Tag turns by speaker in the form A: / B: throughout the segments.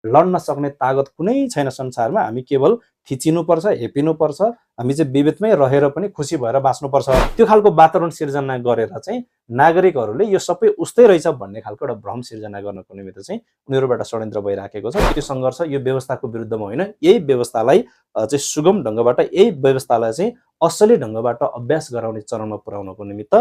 A: लड्न सक्ने तागत कुनै छैन संसारमा। हामी केवल थिचिनुपर्छ, हेपिनुपर्छ, हामी चाहिँ विवेकमै रहेर पनि खुसी भएर बाँच्नुपर्छ। त्यो खालको वातावरण सिर्जना गरेर चाहिँ नागरिकहरूले यो सबै उस्तै रहेछ भन्ने खालको एउटा भ्रम सिर्जना गर्नको निमित्त चाहिँ उनीहरूबाट षड्यन्त्र भइराखेको छ। त्यो सङ्घर्ष यो व्यवस्थाको विरुद्धमा होइन, यही व्यवस्थालाई चाहिँ सुगम ढङ्गबाट, यही व्यवस्थालाई चाहिँ असली ढङ्गबाट अभ्यास गराउने चरणमा पुर्याउनको निमित्त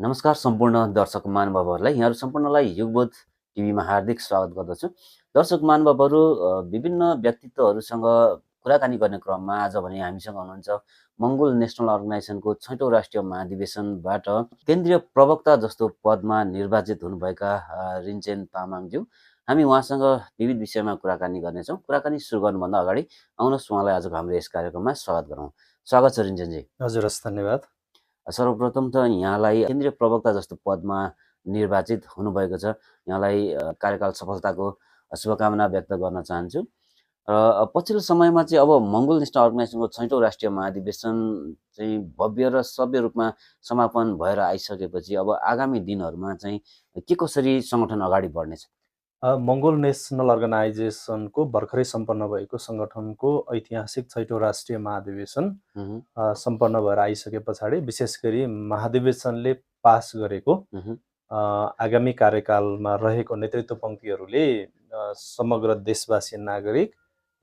B: नमस्कार सम्पूर्ण दर्शक महानुभावहरूलाई, यहाँहरू सम्पूर्णलाई युगबोध टिभीमा हार्दिक स्वागत गर्दछु। दर्शक महानुभावहरू, विभिन्न व्यक्तित्वहरूसँग कुराकानी गर्ने क्रममा आज भने हामीसँग हुनुहुन्छ मङ्गोल नेसनल अर्गनाइजेसनको 6औं राष्ट्रिय महाधिवेशनबाट केन्द्रीय प्रवक्ता जस्तो पदमा निर्वाचित हुनुभएका रिन्चेन तामाङज्यू। हामी उहाँसँग विविध विषयमा कुराकानी गर्नेछौँ। कुराकानी सुरु गर्नुभन्दा अगाडि आउनुहोस् उहाँलाई आजको हाम्रो यस कार्यक्रममा स्वागत गरौँ। स्वागत छ रिन्चेनजी।
A: हजुर, हस्, धन्यवाद।
B: सर्वप्रथम त यहाँलाई केन्द्रीय प्रवक्ता जस्तो पदमा निर्वाचित हुनुभएको छ, यहाँलाई कार्यकाल सफलताको शुभकामना व्यक्त गर्न चाहन्छु। र पछिल्लो समयमा चाहिँ अब मङ्गोल नेसनल अर्गनाइजेसनको 6औं राष्ट्रिय महाधिवेशन चाहिँ भव्य र सभ्य रूपमा समापन भएर आइसकेपछि अब आगामी दिनहरूमा चाहिँ के कसरी सङ्गठन अगाडि बढ्नेछ?
A: मङ्गोल नेसनल अर्गनाइजेसनको भर्खरै सम्पन्न भएको सङ्गठनको ऐतिहासिक 6औं राष्ट्रिय महाधिवेशन सम्पन्न भएर आइसके पछाडि विशेष गरी महाधिवेशनले पास गरेको आगामी कार्यकालमा रहेको नेतृत्व पङ्क्तिहरूले समग्र देशवासी नागरिक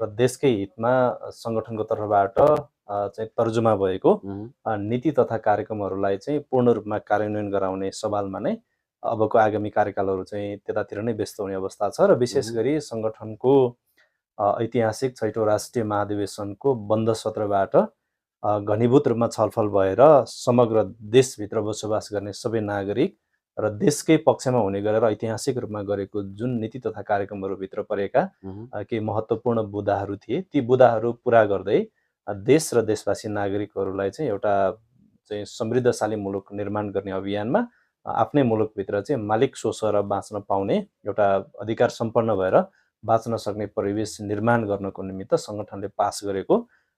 A: र देशकै हितमा सङ्गठनको तर्फबाट चाहिँ तर्जुमा भएको नीति तथा कार्यक्रमहरूलाई चाहिँ पूर्ण रूपमा कार्यान्वयन गराउने सवालमा नै अबको आगामी कार्यकालहरू चाहिँ त्यतातिर नै व्यस्त हुने अवस्था छ। र विशेष गरी सङ्गठनको ऐतिहासिक 6औं राष्ट्रिय महाधिवेशनको बन्द सत्रबाट घनीभूत रूपमा छलफल भएर समग्र देशभित्र बसोबास गर्ने सबै नागरिक र देशकै पक्षमा हुने गरेर ऐतिहासिक रूपमा गरेको जुन नीति तथा कार्यक्रमहरूभित्र परेका केही महत्त्वपूर्ण बुँदाहरू थिए, ती बुँदाहरू पुरा गर्दै देश र देशवासी नागरिकहरूलाई चाहिँ एउटा चाहिँ समृद्धशाली मुलुक निर्माण गर्ने अभियानमा आफ्नै मुलुकभित्र चाहिँ मालिक सोचेर बाँच्न पाउने एउटा अधिकार सम्पन्न भएर बाँच्न सक्ने परिवेश निर्माण गर्नको निमित्त सङ्गठनले पास गरेको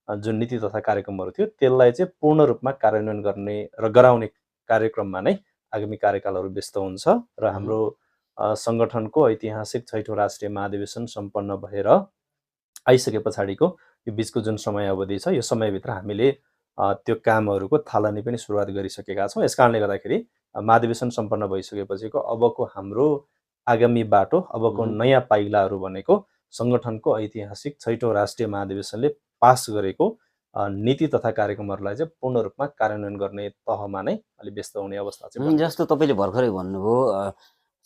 A: जुन नीति तथा कार्यक्रमहरू थियो त्यसलाई चाहिँ पूर्ण रूपमा कार्यान्वयन गर्ने र गराउने कार्यक्रममा नै आगामी कार्यकालहरू व्यस्त हुन्छ। र हाम्रो सङ्गठनको ऐतिहासिक 6औं राष्ट्रिय महाधिवेशन सम्पन्न भएर आइसके पछाडिको यो बिचको जुन समय अवधि छ, यो समयभित्र हामीले त्यो कामहरूको थालनी पनि सुरुवात गरिसकेका छौँ। यस कारणले गर्दाखेरि महाधिवेशन सम्पन्न भइसकेपछिको अबको हाम्रो आगामी बाटो, अबको नयाँ पाइलाहरू भनेको सङ्गठनको ऐतिहासिक 6औं राष्ट्रिय महाधिवेशनले पास गरेको नीति तथा कार्यक्रमहरूलाई चाहिँ पूर्ण रूपमा कार्यान्वयन गर्ने तहमा नै अलि व्यस्त हुने अवस्था छ।
B: जस्तो तपाईँले भर्खरै भन्नुभयो,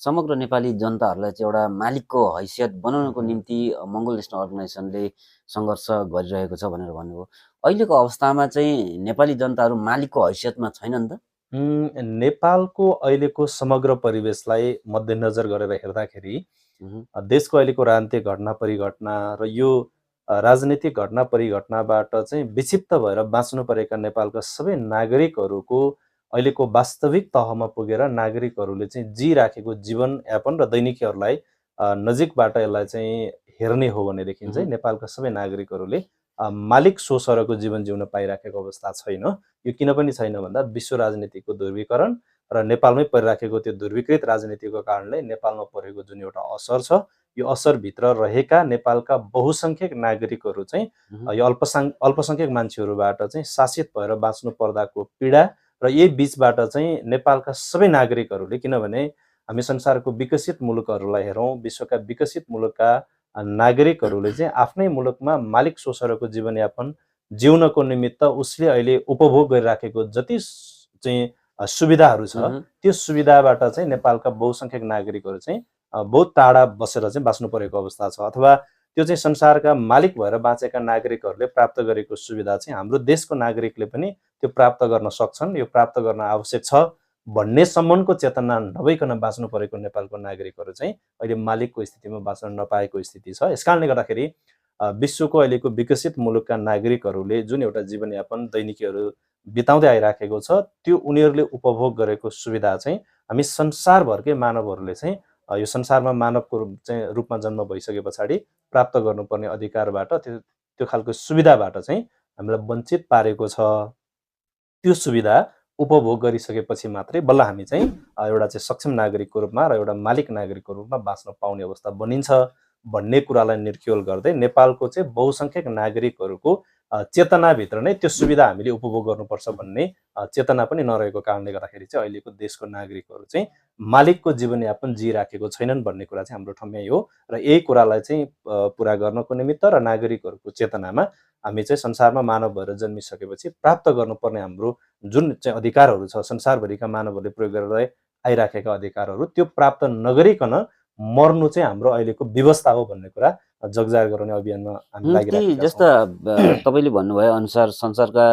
B: समग्र नेपाली जनताहरूलाई चाहिँ एउटा मालिकको हैसियत बनाउनको निम्ति मङ्गोल नेसनल अर्गनाइजेसनले सङ्घर्ष गरिरहेको छ भनेर भन्नुभयो। अहिलेको अवस्थामा चाहिँ नेपाली जनताहरू मालिकको हैसियतमा छैनन् त?
A: नेपालको अहिलेको समग्र परिवेशलाई मध्यनजर गरेर हेर्दाखेरि देशको अहिलेको राजनीतिक घटना परिघटना र यो राजनीतिक घटना परिघटनाबाट चाहिँ विक्षिप्त भएर बाँच्नु परेका नेपालका सबै नागरिकहरूको अहिलेको वास्तविक तहमा पुगेर नागरिकहरूले चाहिँ जिराखेको जीवनयापन र दैनिकीहरूलाई नजिकबाट यसलाई चाहिँ हेर्ने हो भनेदेखि चाहिँ नेपालका सबै नागरिकहरूले मालिक सोचेरको जीवन जिउन पाइराखेको अवस्था छैन। यो किन पनि छैन भन्दा विश्व राजनीतिको ध्रुवीकरण र नेपालमै परिराखेको त्यो ध्रुवीकृत राजनीतिको कारणले नेपालमा परेको जुन एउटा असर छ, यो असरभित्र रहेका नेपालका बहुसङ्ख्यक नागरिकहरू चाहिँ यो अल्पसङ्ख्यक मान्छेहरूबाट चाहिँ शासित भएर बाँच्नु पर्दाको पीडा र यही बिचबाट चाहिँ नेपालका सबै नागरिकहरूले, किनभने हामी संसारको विकसित मुलुकहरूलाई हेरौँ, विश्वका विकसित मुलुकका नागरिकहरूले चाहिँ आफ्नै मुलुकमा मालिक सोचेरको जीवनयापन जिउनको निमित्त उसले अहिले उपभोग गरिराखेको जति चाहिँ सुविधाहरू छ, त्यो सुविधाबाट चाहिँ नेपालका बहुसङ्ख्यक नागरिकहरू चाहिँ बहुत टाढा बसेर चाहिँ बाँच्नु परेको अवस्था छ। अथवा त्यो चाहिँ संसारका मालिक भएर बाँचेका नागरिकहरूले प्राप्त गरेको सुविधा चाहिँ हाम्रो देशको नागरिकले पनि त्यो प्राप्त गर्न सक्छन्, यो प्राप्त गर्न आवश्यक छ भन्ने सम्मको चेतना नभइकन बाँच्नु परेको नेपालको नागरिकहरू चाहिँ अहिले मालिकको स्थितिमा बाँच्न नपाएको स्थिति छ। यस कारणले गर्दाखेरि विश्वको अहिलेको विकसित मुलुकका नागरिकहरूले जुन एउटा जीवनयापन दैनिकीहरू बिताउँदै आइराखेको छ, त्यो उनीहरूले उपभोग गरेको सुविधा चाहिँ हामी संसारभरकै मानवहरूले चाहिँ यो संसारमा मानवको रूपमा जन्म भइसके पछाडि प्राप्त गर्नुपर्ने अधिकारबाट त्यो खालको सुविधाबाट चाहिँ हामीलाई वञ्चित पारेको छ। त्यो सुविधा उपभोग गरिसकेपछि मात्रै बल्ल हामी चाहिँ एउटा चाहिँ सक्षम नागरिकको रूपमा र एउटा मालिक नागरिकको रूपमा बाँच्न पाउने अवस्था बनिन्छ भन्ने कुरालाई निर्क्युल गर्दै नेपालको चाहिँ बहुसङ्ख्यक नागरिकहरूको चेतनाभित्र नै त्यो सुविधा हामीले उपभोग गर्नुपर्छ भन्ने चेतना पनि नरहेको कारणले गर्दाखेरि चाहिँ अहिलेको देशको नागरिकहरू चाहिँ मालिकको जीवनयापन जिइराखेको छैनन् भन्ने कुरा चाहिँ हाम्रो ठम्याइ हो र यही कुरालाई चाहिँ पुरा गर्नको निमित्त र नागरिकहरूको चेतनामा हामी चाहिँ संसारमा मानव भएर जन्मिसकेपछि प्राप्त गर्नुपर्ने हाम्रो जुन चाहिँ अधिकारहरू छ संसारभरिका मानवहरूले प्रयोग गरेर आइराखेका अधिकारहरू त्यो प्राप्त नगरिकन मर्नु चाहिँ हाम्रो अहिलेको व्यवस्था हो भन्ने कुरा जगजाहेर गराउने अभियानमा हामी लागिरहेका छौँ।
B: जस्ता तपाईँले भन्नुभयो अनुसार संसारका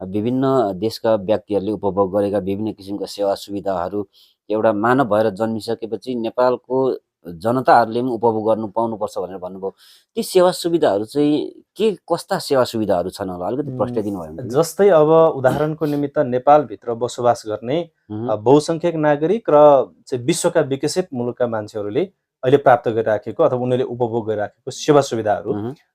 B: विभिन्न देशका व्यक्तिहरूले उपभोग गरेका विभिन्न किसिमका सेवा सुविधाहरू एउटा मानव भएर जन्मिसकेपछि नेपालको जनताहरूले पनि उपभोग गर्नु पाउनुपर्छ भनेर भन्नुभयो। ती सेवा सुविधाहरू चाहिँ के कस्ता सेवा सुविधाहरू छन् होला अलिकति प्रश्न दिनुभयो भने?
A: जस्तै अब उदाहरणको निमित्त नेपालभित्र बसोबास गर्ने बहुसङ्ख्यक नागरिक र चाहिँ विश्वका विकसित मुलुकका मान्छेहरूले अहिले प्राप्त गरिराखेको अथवा उनीहरूले उपभोग गरिराखेको सेवा सुविधाहरू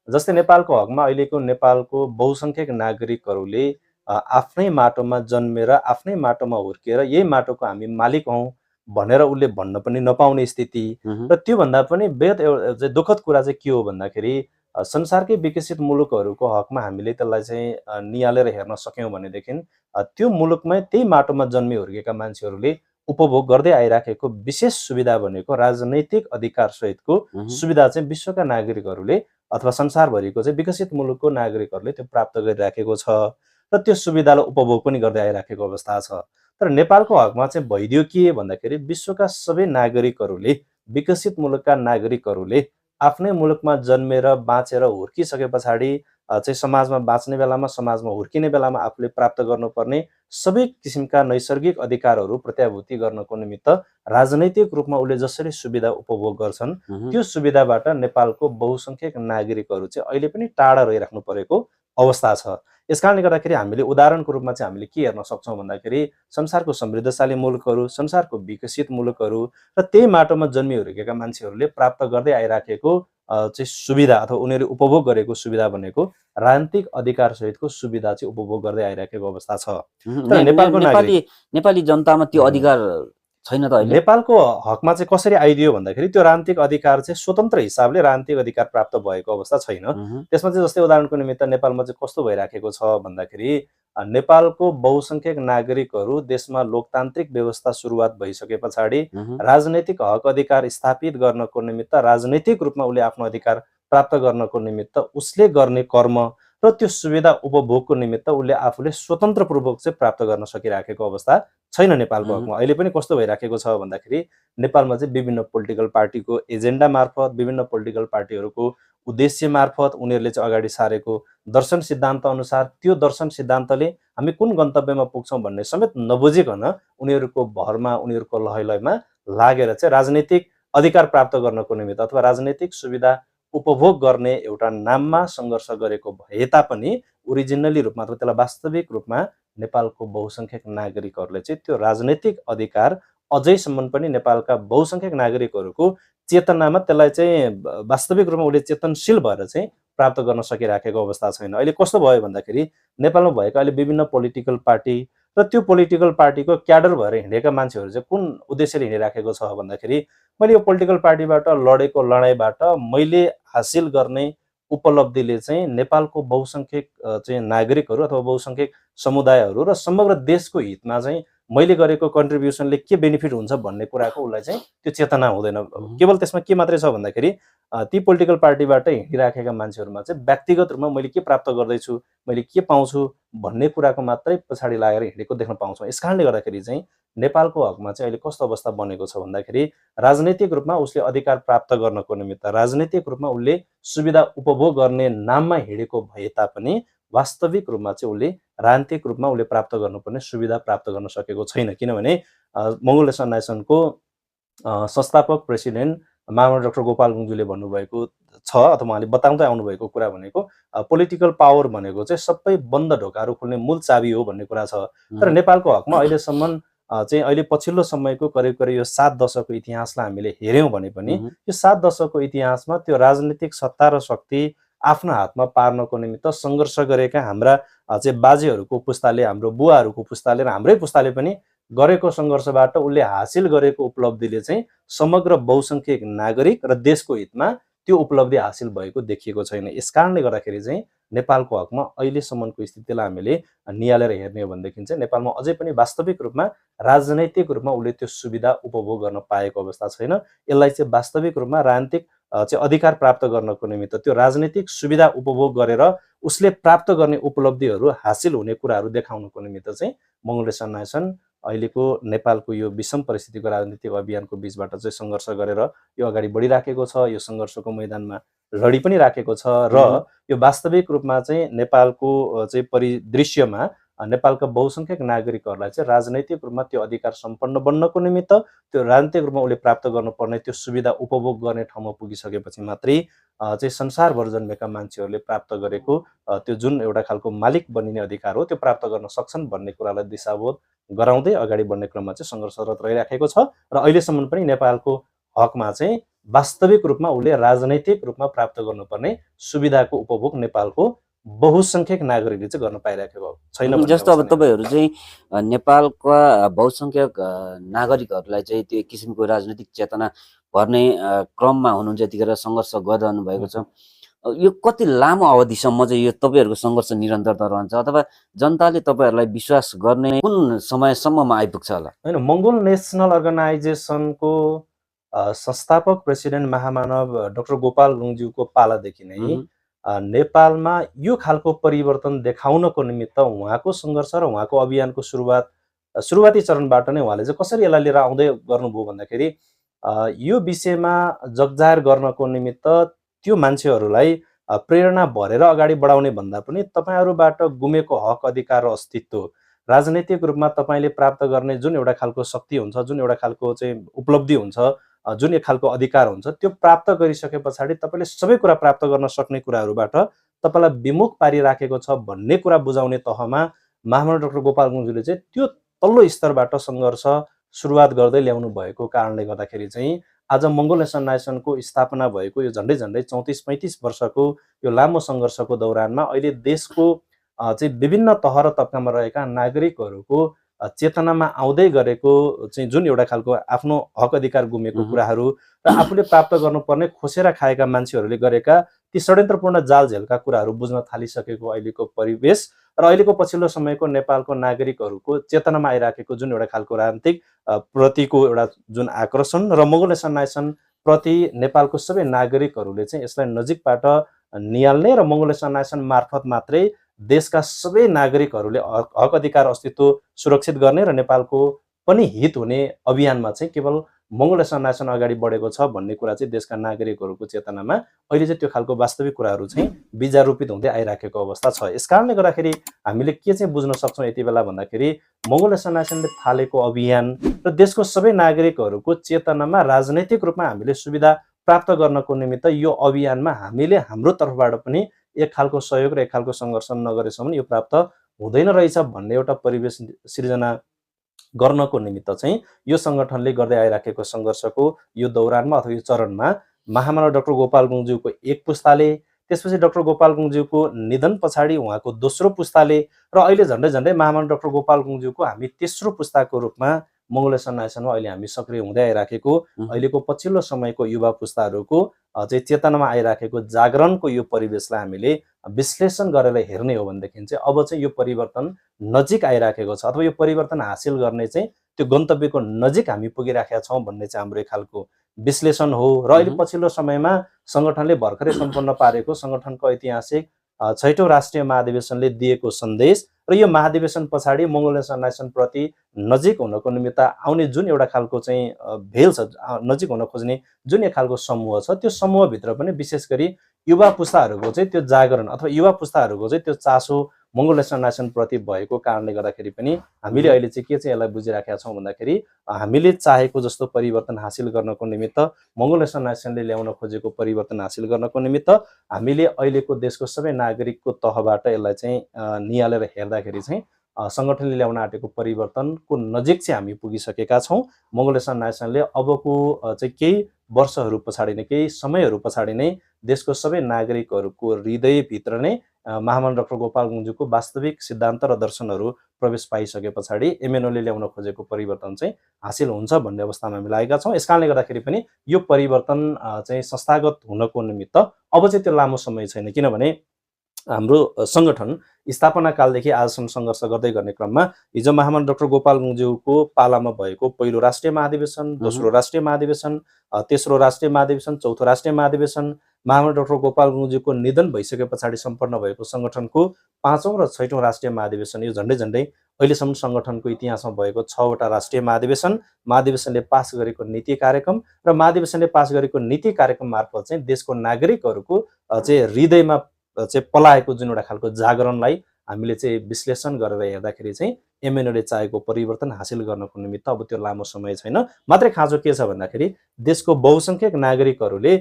A: जस्तै नेपालको हकमा अहिलेको नेपालको बहुसङ्ख्यक नागरिकहरूले आफ्नै माटोमा जन्मेर आफ्नै माटोमा हुर्किएर यही माटोको हामी मालिक हौँ भनेर उसले भन्न पनि नपाउने स्थिति र त्योभन्दा पनि बेद एउटा दुःखद कुरा चाहिँ के हो भन्दाखेरि संसारकै विकसित मुलुकहरूको हकमा हामीले त्यसलाई चाहिँ निहालेर हेर्न सक्यौँ भनेदेखि त्यो मुलुकमै त्यही माटोमा जन्मी हुर्केका मान्छेहरूले उपभोग गर्दै आइराखेको विशेष सुविधा भनेको राजनैतिक अधिकार सहितको सुविधा चाहिँ विश्वका नागरिकहरूले अथवा संसारभरिको चाहिँ विकसित मुलुकको नागरिकहरूले त्यो प्राप्त गरिराखेको छ र त्यो सुविधालाई उपभोग पनि गर्दै आइराखेको अवस्था छ। तर नेपालको हकमा चाहिँ भइदियो के भन्दाखेरि विश्वका सबै नागरिकहरूले विकसित मुलुकका नागरिकहरूले आफ्नै मुलुकमा जन्मेर बाँचेर हुर्किसके पछाडि चाहिँ समाजमा बाँच्ने बेलामा समाजमा हुर्किने बेलामा आफूले प्राप्त गर्नुपर्ने सबै किसिमका नैसर्गिक अधिकारहरू प्रत्याभूति गर्नको निमित्त राजनैतिक रूपमा उसले जसरी सुविधा उपभोग गर्छन् त्यो सुविधाबाट नेपालको बहुसङ्ख्यक नागरिकहरू चाहिँ अहिले पनि टाढा रहिराख्नु परेको अवस्था छ। यस कारणले गर्दाखेरि हामीले उदाहरणको रूपमा चाहिँ हामीले के हेर्न सक्छौँ भन्दाखेरि संसारको समृद्धशाली मुलुकहरू संसारको विकसित मुलुकहरू र त्यही माटोमा जन्मी हुर्केका मान्छेहरूले प्राप्त गर्दै आइराखेको चाहिँ सुविधा अथवा उनीहरूले उपभोग गरेको सुविधा भनेको राजनीतिक अधिकार सहितको सुविधा चाहिँ उपभोग गर्दै आइराखेको अवस्था छ। तर
B: नेपाली जनतामा त्यो अधिकार छैन त अहिले।
A: नेपालको हकमा चाहिँ कसरी आइदियो भन्दाखेरि त्यो राजनीतिक अधिकार चाहिँ स्वतन्त्र हिसाबले राजनीतिक अधिकार प्राप्त भएको अवस्था छैन। त्यसमा चाहिँ जस्तै उदाहरणको निमित्त नेपालमा चाहिँ कस्तो भइराखेको छ भन्दाखेरि नेपालको बहुसङ्ख्यक नागरिकहरू देशमा लोकतान्त्रिक व्यवस्था सुरुवात भइसके पछाडि राजनैतिक हक अधिकार स्थापित गर्नको निमित्त राजनैतिक रूपमा उसले आफ्नो अधिकार प्राप्त गर्नको निमित्त उसले गर्ने कर्म र त्यो सुविधा उपभोगको निमित्त उसले आफूले स्वतन्त्रपूर्वक चाहिँ प्राप्त गर्न सकिराखेको अवस्था छैन नेपालको हकमा। अहिले पनि कस्तो भइराखेको छ भन्दाखेरि नेपालमा चाहिँ विभिन्न पोलिटिकल पार्टीको एजेन्डा मार्फत विभिन्न पोलिटिकल पार्टीहरूको उद्देश्य मार्फत उनीहरूले चाहिँ अगाडि सारेको दर्शन सिद्धान्त अनुसार त्यो दर्शन सिद्धान्तले हामी कुन गन्तव्यमा पुग्छौँ भन्ने समेत नबुझिकन उनीहरूको भरमा उनीहरूको लहैलयमा लागेर चाहिँ राजनैतिक अधिकार प्राप्त गर्नको निमित्त अथवा राजनैतिक सुविधा उपभोग गर्ने एउटा नाममा सङ्घर्ष गरेको भए तापनि ओरिजिनली रूपमा अथवा त्यसलाई वास्तविक रूपमा नेपालको बहुसङ्ख्यक नागरिकहरूले चाहिँ त्यो राजनैतिक अधिकार अझैसम्म पनि नेपालका बहुसङ्ख्यक नागरिकहरूको चेतनामा त्यसलाई चाहिँ वास्तविक रूपमा उसले चेतनशील भएर चाहिँ प्राप्त गर्न सकिराखेको अवस्था छैन। अहिले कस्तो भयो भन्दाखेरि नेपालमा भएका अहिले विभिन्न पोलिटिकल पार्टी र त्यो पोलिटिकल पार्टीको क्याडर भएर हिँडेका मान्छेहरू चाहिँ कुन उद्देश्यले हिँडिराखेको छ भन्दाखेरि मैले यो पोलिटिकल पार्टीबाट लडेको लडाइँबाट मैले हासिल गर्ने उपलब्धिले चाहिँ नेपालको बहुसङ्ख्यक चाहिँ नागरिकहरू अथवा बहुसङ्ख्यक समुदायहरू र समग्र देशको हितमा चाहिँ मैले गरेको कन्ट्रिब्युसनले के बेनिफिट हुन्छ भन्ने कुराको उसलाई चाहिँ त्यो चेतना हुँदैन। केवल त्यसमा के मात्रै छ भन्दाखेरि ती पोलिटिकल पार्टीबाट हिँडिराखेका मान्छेहरूमा चाहिँ व्यक्तिगत रूपमा मैले के प्राप्त गर्दैछु मैले के पाउँछु भन्ने कुराको मात्रै पछाडि लागेर हिँडेको देख्न पाउँछौँ। यस कारणले गर्दाखेरि चाहिँ नेपालको हकमा चाहिँ अहिले कस्तो अवस्था बनेको छ भन्दाखेरि राजनैतिक रूपमा उसले अधिकार प्राप्त गर्नको निमित्त राजनैतिक रूपमा उसले सुविधा उपभोग गर्ने नाममा हिँडेको भए तापनि वास्तविक रूपमा चाहिँ उसले राजनीतिक रूपमा उसले प्राप्त गर्नुपर्ने सुविधा प्राप्त गर्न सकेको छैन। किनभने मङ्गोलिया नेसनको संस्थापक प्रेसिडेन्ट महामहिम डाक्टर गोपाल गुरुङज्यूले भन्नुभएको छ अथवा उहाँले बताउँदै आउनुभएको कुरा भनेको पोलिटिकल पावर भनेको चाहिँ सबै बन्द ढोकाहरू खुल्ने मूल चाबी हो भन्ने कुरा छ। तर नेपालको हकमा अहिलेसम्म चाहिँ अहिले पछिल्लो समयको करिब करिब यो 7 दशकको इतिहासलाई हामीले हेऱ्यौँ भने पनि यो 7 दशकको इतिहासमा त्यो राजनीतिक सत्ता र शक्ति आफ्नो हातमा पार्नको निमित्त सङ्घर्ष गरेका हाम्रा चाहिँ बाजेहरूको पुस्ताले, हाम्रो बुवाहरूको पुस्ताले र हाम्रै पुस्ताले पनि गरेको सङ्घर्षबाट उसले हासिल गरेको उपलब्धिले चाहिँ समग्र बहुसङ्ख्यक नागरिक र देशको हितमा त्यो उपलब्धि हासिल भएको देखिएको छैन। यस कारणले गर्दाखेरि चाहिँ नेपालको हकमा अहिलेसम्मको स्थितिलाई हामीले निहालेर हेर्ने हो भनेदेखि चाहिँ नेपालमा अझै पनि वास्तविक रूपमा राजनैतिक रूपमा उसले त्यो सुविधा उपभोग गर्न पाएको अवस्था छैन। यसलाई चाहिँ वास्तविक रूपमा राजनीतिक चाहिँ अधिकार प्राप्त गर्नको निमित्त त्यो राजनैतिक सुविधा उपभोग गरेर उसले प्राप्त गर्ने उपलब्धिहरू हासिल हुने कुराहरू देखाउनको निमित्त चाहिँ मङ्गोलियासन नायसन अहिलेको नेपालको यो विषम परिस्थितिको राजनीतिक अभियानको बिचबाट चाहिँ सङ्घर्ष गरेर यो अगाडि बढिराखेको छ। यो सङ्घर्षको मैदानमा लडी पनि राखेको छ र यो वास्तविक रूपमा चाहिँ नेपालको चाहिँ परिदृश्यमा नेपालका बहुसङ्ख्यक नागरिकहरूलाई चाहिँ राजनैतिक रूपमा त्यो अधिकार सम्पन्न बन्नको निमित्त त्यो राजनीतिक रूपमा उसले प्राप्त गर्नुपर्ने त्यो सुविधा उपभोग गर्ने ठाउँमा पुगिसकेपछि मात्रै चाहिँ संसारभर जन्मेका मान्छेहरूले प्राप्त गरेको त्यो जुन एउटा खालको मालिक बनिने अधिकार हो त्यो प्राप्त गर्न सक्छन् भन्ने कुरालाई दिशाबोध गराउँदै अगाडि बढ्ने क्रममा चाहिँ सङ्घर्षरत रहिराखेको छ र अहिलेसम्म पनि नेपालको हकमा चाहिँ वास्तविक रूपमा उसले राजनैतिक रूपमा प्राप्त गर्नुपर्ने सुविधाको उपभोग नेपालको बहुसङ्ख्यक नागरिकले चाहिँ गर्न पाइरहेको छैन।
B: जस्तो अब तपाईँहरू चाहिँ नेपालका बहुसङ्ख्यक नागरिकहरूलाई चाहिँ त्यो किसिमको राजनैतिक चेतना भर्ने क्रममा हुनुहुन्छ, यतिखेर सङ्घर्ष गरिरहनु भएको छ। यो कति लामो अवधिसम्म चाहिँ यो तपाईँहरूको सङ्घर्ष निरन्तरता रहन्छ अथवा जनताले तपाईँहरूलाई विश्वास गर्ने कुन समयसम्ममा आइपुग्छ होला?
A: होइन, मङ्गोल नेसनल अर्गनाइजेसनको संस्थापक प्रेसिडेन्ट महामानव डाक्टर गोपाल गुरुङज्यूको पालादेखि नै नेपालमा यो खालको परिवर्तन देखाउनको निमित्त उहाँको सङ्घर्ष र उहाँको अभियानको सुरुवाती चरणबाट नै उहाँले चाहिँ कसरी यसलाई लिएर आउँदै गर्नुभयो भन्दाखेरि यो विषयमा जगजाहेर गर्नको निमित्त त्यो मान्छेहरूलाई प्रेरणा भरेर अगाडि बढाउने भन्दा पनि तपाईँहरूबाट गुमेको हक, अधिकार र अस्तित्व राजनैतिक रूपमा तपाईँले प्राप्त गर्ने जुन एउटा खालको शक्ति हुन्छ, जुन एउटा खालको चाहिँ उपलब्धि हुन्छ, जुन एक खालको अधिकार हुन्छ, त्यो प्राप्त गरिसके पछाडि तपाईँले सबै कुरा प्राप्त गर्न सक्ने कुराहरूबाट तपाईँलाई विमुख पारिराखेको छ भन्ने कुरा बुझाउने तहमा महामानव डाक्टर गोपाल गुरुङज्यूले चाहिँ त्यो तल्लो स्तरबाट सङ्घर्ष सुरुवात गर्दै ल्याउनु भएको कारणले गर्दाखेरि चाहिँ आज मङ्गोल नेसन नायसनको स्थापना भएको यो झन्डै 34-35 वर्षको यो लामो सङ्घर्षको दौरानमा अहिले देशको चाहिँ विभिन्न तह र तबकामा रहेका नागरिकहरूको चेतनामा आउँदै गरेको चाहिँ जुन एउटा खालको आफ्नो हक अधिकार गुमेको कुराहरू र आफूले प्राप्त गर्नुपर्ने खोसेर खाएका मान्छेहरूले गरेका ती षड्यन्त्रपूर्ण जालझेलका कुराहरू बुझ्न थालिसकेको अहिलेको परिवेश र अहिलेको पछिल्लो समयको नेपालको नागरिकहरूको चेतनामा आइराखेको जुन एउटा खालको राजनीतिक प्रतिको एउटा जुन आकर्षण र मङ्गोल नेसन नायसन प्रति नेपालको सबै नागरिकहरूले चाहिँ यसलाई नजिकबाट निहाल्ने र मङ्गोल नेसन नायसन मार्फत मात्रै देशका सबै नागरिकहरूले हक अधिकार अस्तित्व सुरक्षित गर्ने र नेपालको पनि हित हुने अभियानमा चाहिँ केवल मङ्गोल नेसन नायसन अगाडि बढेको छ भन्ने कुरा चाहिँ देशका नागरिकहरूको चेतनामा अहिले चाहिँ त्यो खालको वास्तविक कुराहरू चाहिँ बीजारोपित हुँदै आइराखेको अवस्था छ। यस कारणले गर्दाखेरि हामीले के चाहिँ बुझ्न सक्छौँ यति बेला भन्दाखेरि मङ्गोल नेसन नायसनले थालेको अभियान र देशको सबै नागरिकहरूको चेतनामा राजनैतिक रूपमा हामीले सुविधा प्राप्त गर्नको निमित्त यो अभियानमा हामीले हाम्रो तर्फबाट पनि एक खालको सहयोग र एक खालको सङ्घर्ष नगरेसम्म यो प्राप्त हुँदैन रहेछ भन्ने एउटा परिवेश सिर्जना गर्नको निमित्त चाहिँ यो सङ्गठनले गर्दै आइराखेको सङ्घर्षको यो दौरानमा अथवा यो चरणमा महामानव डाक्टर गोपाल गुरुङज्यूको एक पुस्ताले, त्यसपछि डाक्टर गोपाल गुरुङज्यूको निधन पछाडि उहाँको दोस्रो पुस्ताले र अहिले झन्डै महामानव डाक्टर गोपाल गुरुङज्यूको हामी तेस्रो पुस्ताको रूपमा मङ्गोल नेसन नायसनमा अहिले हामी सक्रिय हुँदै आइराखेको अहिलेको पछिल्लो समयको युवा पुस्ताहरूको चाहिँ चेतनामा आइराखेको जागरणको यो परिवेशलाई हामीले विश्लेषण गरेर हेर्ने हो भनेदेखि चाहिँ अब चाहिँ यो परिवर्तन नजिक आइराखेको छ अथवा यो परिवर्तन हासिल गर्ने चाहिँ त्यो गन्तव्यको नजिक हामी पुगिराखेका छौँ भन्ने चाहिँ हाम्रो एक खालको विश्लेषण हो। र अहिले पछिल्लो समयमा सङ्गठनले भर्खरै सम्पन्न पारेको सङ्गठनको ऐतिहासिक 6औं राष्ट्रिय महाधिवेशनले दिएको सन्देश र यो महाधिवेशन पछाडि मङ्गोल नेसन नायसन प्रति नजिक हुनको निमित्त आउने जुन एउटा खालको चाहिँ भेल छ, नजिक हुन खोज्ने जुन एक खालको समूह छ, त्यो समूहभित्र पनि विशेष गरी युवा पुस्ताहरूको चाहिँ त्यो जागरण अथवा युवा पुस्ताहरूको चाहिँ त्यो चासो मङ्गोल नेसन नायसन प्रति भएको कारणले गर्दाखेरि पनि हामीले अहिले चाहिँ के चाहिँ यसलाई बुझिराखेका छौँ भन्दाखेरि हामीले चाहेको जस्तो परिवर्तन हासिल गर्नको निमित्त मङ्गोल नेसन नायसनले ल्याउन खोजेको परिवर्तन हासिल गर्नको निमित्त हामीले अहिलेको देशको सबै नागरिकको तहबाट यसलाई चाहिँ निहालेर हेर्दाखेरि चाहिँ सङ्गठनले ल्याउन आँटेको परिवर्तनको नजिक चाहिँ हामी पुगिसकेका छौँ। मङ्गोल नेसनल नायसनले अबको चाहिँ केही वर्षहरू पछाडि नै, केही समयहरू पछाडि नै देशको सबै नागरिकहरूको हृदयभित्र नै महामना डाक्टर गोपाल गुरुङज्यूको वास्तविक सिद्धान्त र दर्शनहरू प्रवेश पाइसके पछाडि एमएनओले ल्याउन खोजेको परिवर्तन चाहिँ हासिल हुन्छ भन्ने अवस्थामा हामी लागेका छौँ। यस कारणले गर्दाखेरि पनि यो परिवर्तन चाहिँ संस्थागत हुनको निमित्त अब चाहिँ त्यो लामो समय छैन, किनभने हाम्रो सङ्गठन स्थापना कालदेखि आजसम्म सङ्घर्ष गर्दै गर्ने क्रममा हिजो महामना डाक्टर गोपाल गुरुङज्यूको पालामा भएको पहिलो राष्ट्रिय महाधिवेशन, दोस्रो राष्ट्रिय महाधिवेशन, तेस्रो राष्ट्रिय महाधिवेशन, चौथो राष्ट्रिय महाधिवेशन, महामना डाक्टर गोपाल गुरुङज्यूको निधन भइसके पछाडि सम्पन्न भएको सङ्गठनको 5औं र 6औं राष्ट्रिय महाधिवेशन, यो झन्डै झन्डै अहिलेसम्म सङ्गठनको इतिहासमा भएको 6वटा राष्ट्रिय महाधिवेशन, महाधिवेशनले पास गरेको नीति कार्यक्रम र महाधिवेशनले पास गरेको नीति कार्यक्रम मार्फत चाहिँ देशको नागरिकहरूको चाहिँ हृदयमा चाहिँ पलाएको जुन एउटा खालको जागरणलाई हामीले चाहिँ विश्लेषण गरेर हेर्दाखेरि चाहिँ एमएनओले चाहेको परिवर्तन हासिल गर्नको निमित्त अब त्यो लामो समय छैन। मात्रै खाँचो के छ भन्दाखेरि देशको बहुसङ्ख्यक नागरिकहरूले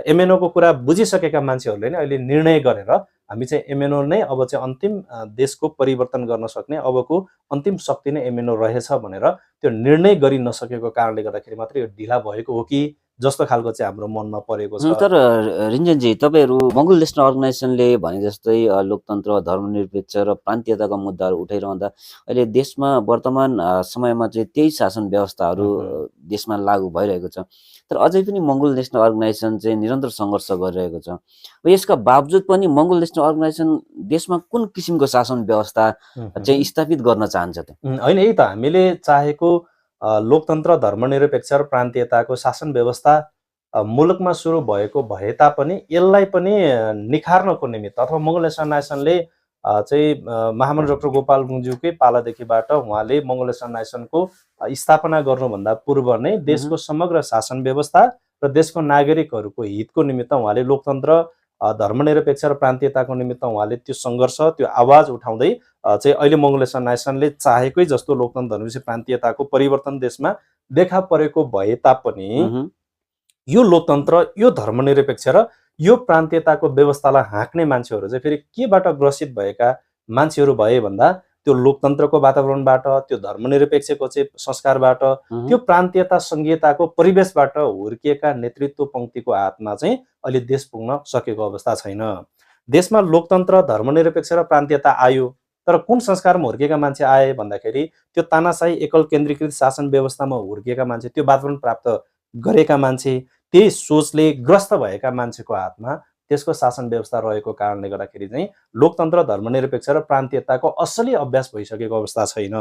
A: एमएनओको कुरा बुझिसकेका मान्छेहरूले नै अहिले निर्णय गरेर हामी चाहिँ एमएनओ नै अब चाहिँ अन्तिम देशको परिवर्तन गर्न सक्ने अबको अन्तिम शक्ति नै एमएनओ रहेछ भनेर त्यो निर्णय गरि नसकेको कारणले गर्दाखेरि मात्रै यो ढिला भएको हो कि जस्तो खालको चाहिँ हाम्रो मनमा परेको छ।
B: तर रिन्जनजी, तपाईँहरू मङ्गोल नेसनल अर्गनाइजेसनले भने जस्तै लोकतन्त्र, धर्मनिरपेक्ष र प्रान्तीयताका मुद्दाहरू उठाइरहँदा अहिले देशमा वर्तमान समयमा चाहिँ त्यही शासन व्यवस्थाहरू देशमा लागू भइरहेको छ। तर अझै पनि मङ्गोल नेसनल अर्गनाइजेसन चाहिँ निरन्तर सङ्घर्ष गरिरहेको छ। यसका बावजुद पनि मङ्गोल नेसनल अर्गनाइजेसन देशमा कुन किसिमको शासन व्यवस्था चाहिँ स्थापित गर्न चाहन्छ त?
A: होइन, यही त हामीले चाहेको लोकतन्त्र, धर्मनिरपेक्ष र प्रान्तीयताको शासन व्यवस्था मुलुकमा सुरु भएको भए तापनि यसलाई पनि निखार्नको निमित्त अथवा मङ्गोल नेसनल नायसनले चाहिँ महामना डाक्टर गोपाल गुरुङज्यूकै पालादेखिबाट उहाँले मङ्गोल नेसनल नायसनको स्थापना गर्नुभन्दा पूर्व नै देशको समग्र शासन व्यवस्था र देशको नागरिकहरूको हितको निमित्त उहाँले लोकतन्त्र, धर्मनिरपेक्ष र प्रान्तीयताको निमित्त उहाँले त्यो सङ्घर्ष, त्यो आवाज उठाउँदै चाहिँ अहिले मङ्गोल नेसनल नायसनले चाहेकै जस्तो लोकतन्त्र, धर्मनिरपेक्ष, प्रान्तीयताको परिवर्तन देशमा देखा परेको भए तापनि यो लोकतन्त्र, यो धर्मनिरपेक्ष र यो प्रान्तीयताको व्यवस्थालाई हाँक्ने मान्छेहरू चाहिँ फेरि केबाट ग्रसित भएका मान्छेहरू भए भन्दा त्यो लोकतन्त्रको वातावरणबाट, त्यो धर्मनिरपेक्षको चाहिँ संस्कारबाट, त्यो प्रान्तीयता संघीयताको परिवेशबाट हुर्किएका नेतृत्व पङ्क्तिको हातमा चाहिँ अहिले देश पुग्न सकेको अवस्था छैन। देशमा लोकतन्त्र, धर्मनिरपेक्ष र प्रान्तीयता आयो, तर कुन संस्कारमा हुर्केका मान्छे आए भन्दाखेरि त्यो तानाशाही एकल केन्द्रीकृत शासन व्यवस्थामा हुर्किएका मान्छे, त्यो वातावरण प्राप्त गरेका मान्छे, त्यही सोचले ग्रस्त भएका मान्छेको हातमा त्यसको शासन व्यवस्था रहेको कारणले गर्दाखेरि चाहिँ लोकतन्त्र, धर्मनिरपेक्ष र प्रान्तीयताको असली अभ्यास भइसकेको अवस्था छैन।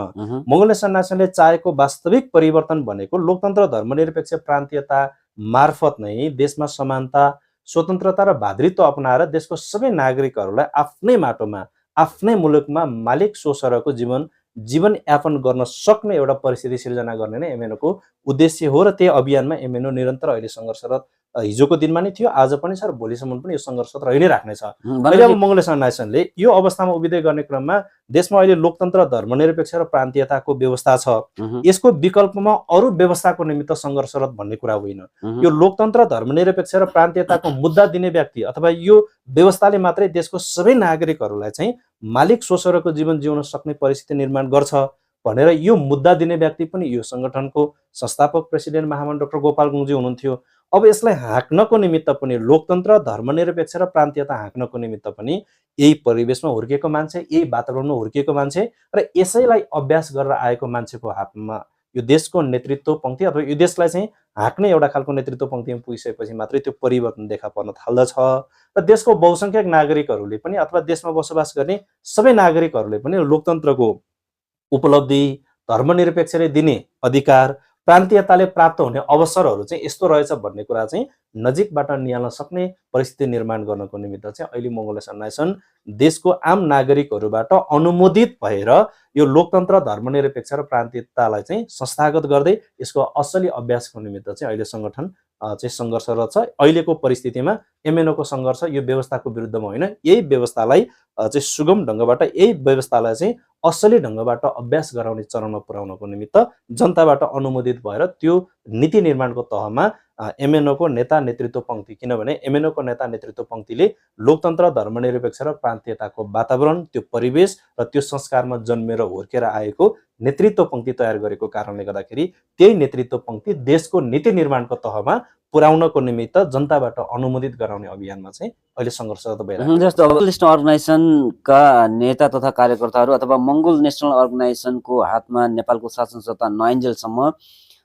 A: मङ्गोल नेसनल नायसनले चाहेको वास्तविक परिवर्तन भनेको लोकतन्त्र, धर्मनिरपेक्ष, प्रान्तीयता मार्फत नै देशमा समानता, स्वतन्त्रता र भातृत्व अपनाएर देशको सबै नागरिकहरूलाई आफ्नै माटोमा, आफ्नै मुलुकमा मालिक स्वसरको जीवनयापन गर्न सक्ने एउटा परिस्थिति सिर्जना गर्ने नै एमएनओको उद्देश्य हो र त्यही अभियानमा एमएनओ निरन्तर अहिले सङ्घर्षरत हिजोको दिनमा नि थियो, आज पनि छ र भोलिसम्म पनि यो सङ्घर्षरत रहि नै राख्नेछ। अहिले अब मङ्गोल नेसनल नायसनले यो अवस्थामा उभिँदै गर्ने क्रममा देशमा अहिले लोकतन्त्र, धर्मनिरपेक्ष र प्रान्तीयताको व्यवस्था छ, यसको विकल्पमा अरू व्यवस्थाको निमित्त सङ्घर्षरत भन्ने कुरा होइन। यो लोकतन्त्र, धर्मनिरपेक्ष र प्रान्तीयताको मुद्दा दिने व्यक्ति अथवा यो व्यवस्थाले मात्रै देशको सबै नागरिकहरूलाई चाहिँ मालिक स्वसरको जीवन जिउन सक्ने परिस्थिति निर्माण गर्छ भनेर यो मुद्दा दिने व्यक्ति पनि यो सङ्गठनको संस्थापक प्रेसिडेन्ट महामना डाक्टर गोपाल गुरुङज्यू हुनुहुन्थ्यो। अब यसलाई हाँक्नको निमित्त पनि, लोकतन्त्र, धर्मनिरपेक्ष र प्रान्तीयता हाँक्नको निमित्त पनि यही परिवेशमा हुर्किएको मान्छे, यही वातावरणमा हुर्किएको मान्छे र यसैलाई अभ्यास गरेर आएको मान्छेको हातमा यो देशको नेतृत्व पङ्क्ति अथवा यो देशलाई चाहिँ हाँक्ने एउटा खालको नेतृत्व पङ्क्तिमा पुगिसकेपछि मात्रै त्यो परिवर्तन देखा पर्न थाल्दछ र देशको बहुसङ्ख्यक नागरिकहरूले पनि अथवा देशमा बसोबास गर्ने सबै नागरिकहरूले पनि लोकतन्त्रको उपलब्धि, धर्मनिरपेक्षले दिने अधिकार, प्रान्तीयताले प्राप्त हुने अवसरहरू चाहिँ यस्तो रहेछ भन्ने कुरा चाहिँ नजिकबाट निहाल्न सक्ने परिस्थिति निर्माण गर्नको निमित्त चाहिँ अहिले मङ्गोल नेसनल नायसन देशको आम नागरिकहरूबाट अनुमोदित भएर यो लोकतन्त्र, धर्मनिरपेक्ष र प्रान्तीयतालाई चाहिँ संस्थागत गर्दै यसको असली अभ्यासको निमित्त चाहिँ अहिले सङ्गठन चाहिँ सङ्घर्षरत छ। अहिलेको परिस्थितिमा एमएनओको सङ्घर्ष यो व्यवस्थाको विरुद्धमा होइन, यही व्यवस्थालाई चाहिँ सुगम ढङ्गबाट, यही व्यवस्थालाई चाहिँ असली ढङ्गबाट अभ्यास गराउने चरणमा पुर्याउनको निमित्त जनताबाट अनुमोदित भएर त्यो नीति निर्माणको तहमा एमएनओको नेता नेतृत्व पङ्क्ति, किनभने एमएनओको नेता नेतृत्व पङ्क्तिले लोकतन्त्र, धर्मनिरपेक्ष र प्रान्तीयताको वातावरण, त्यो परिवेश र त्यो संस्कारमा जन्मेर हुर्केर आएको नेतृत्व पङ्क्ति तयार गरेको कारणले गर्दाखेरि त्यही नेतृत्व पङ्क्ति देशको नीति निर्माणको तहमा पुर्याउनको निमित्त जनताबाट अनुमोदित गराउने अभियानमा चाहिँ अहिले सङ्घर्षरत भइरहेको छ।
B: जस्तो अब नेसनल अर्गनाइजेसनका नेता तथा कार्यकर्ताहरू अथवा मङ्गोल नेसनल अर्गनाइजेसनको हातमा नेपालको शासन सत्ता नआइन्जेलसम्म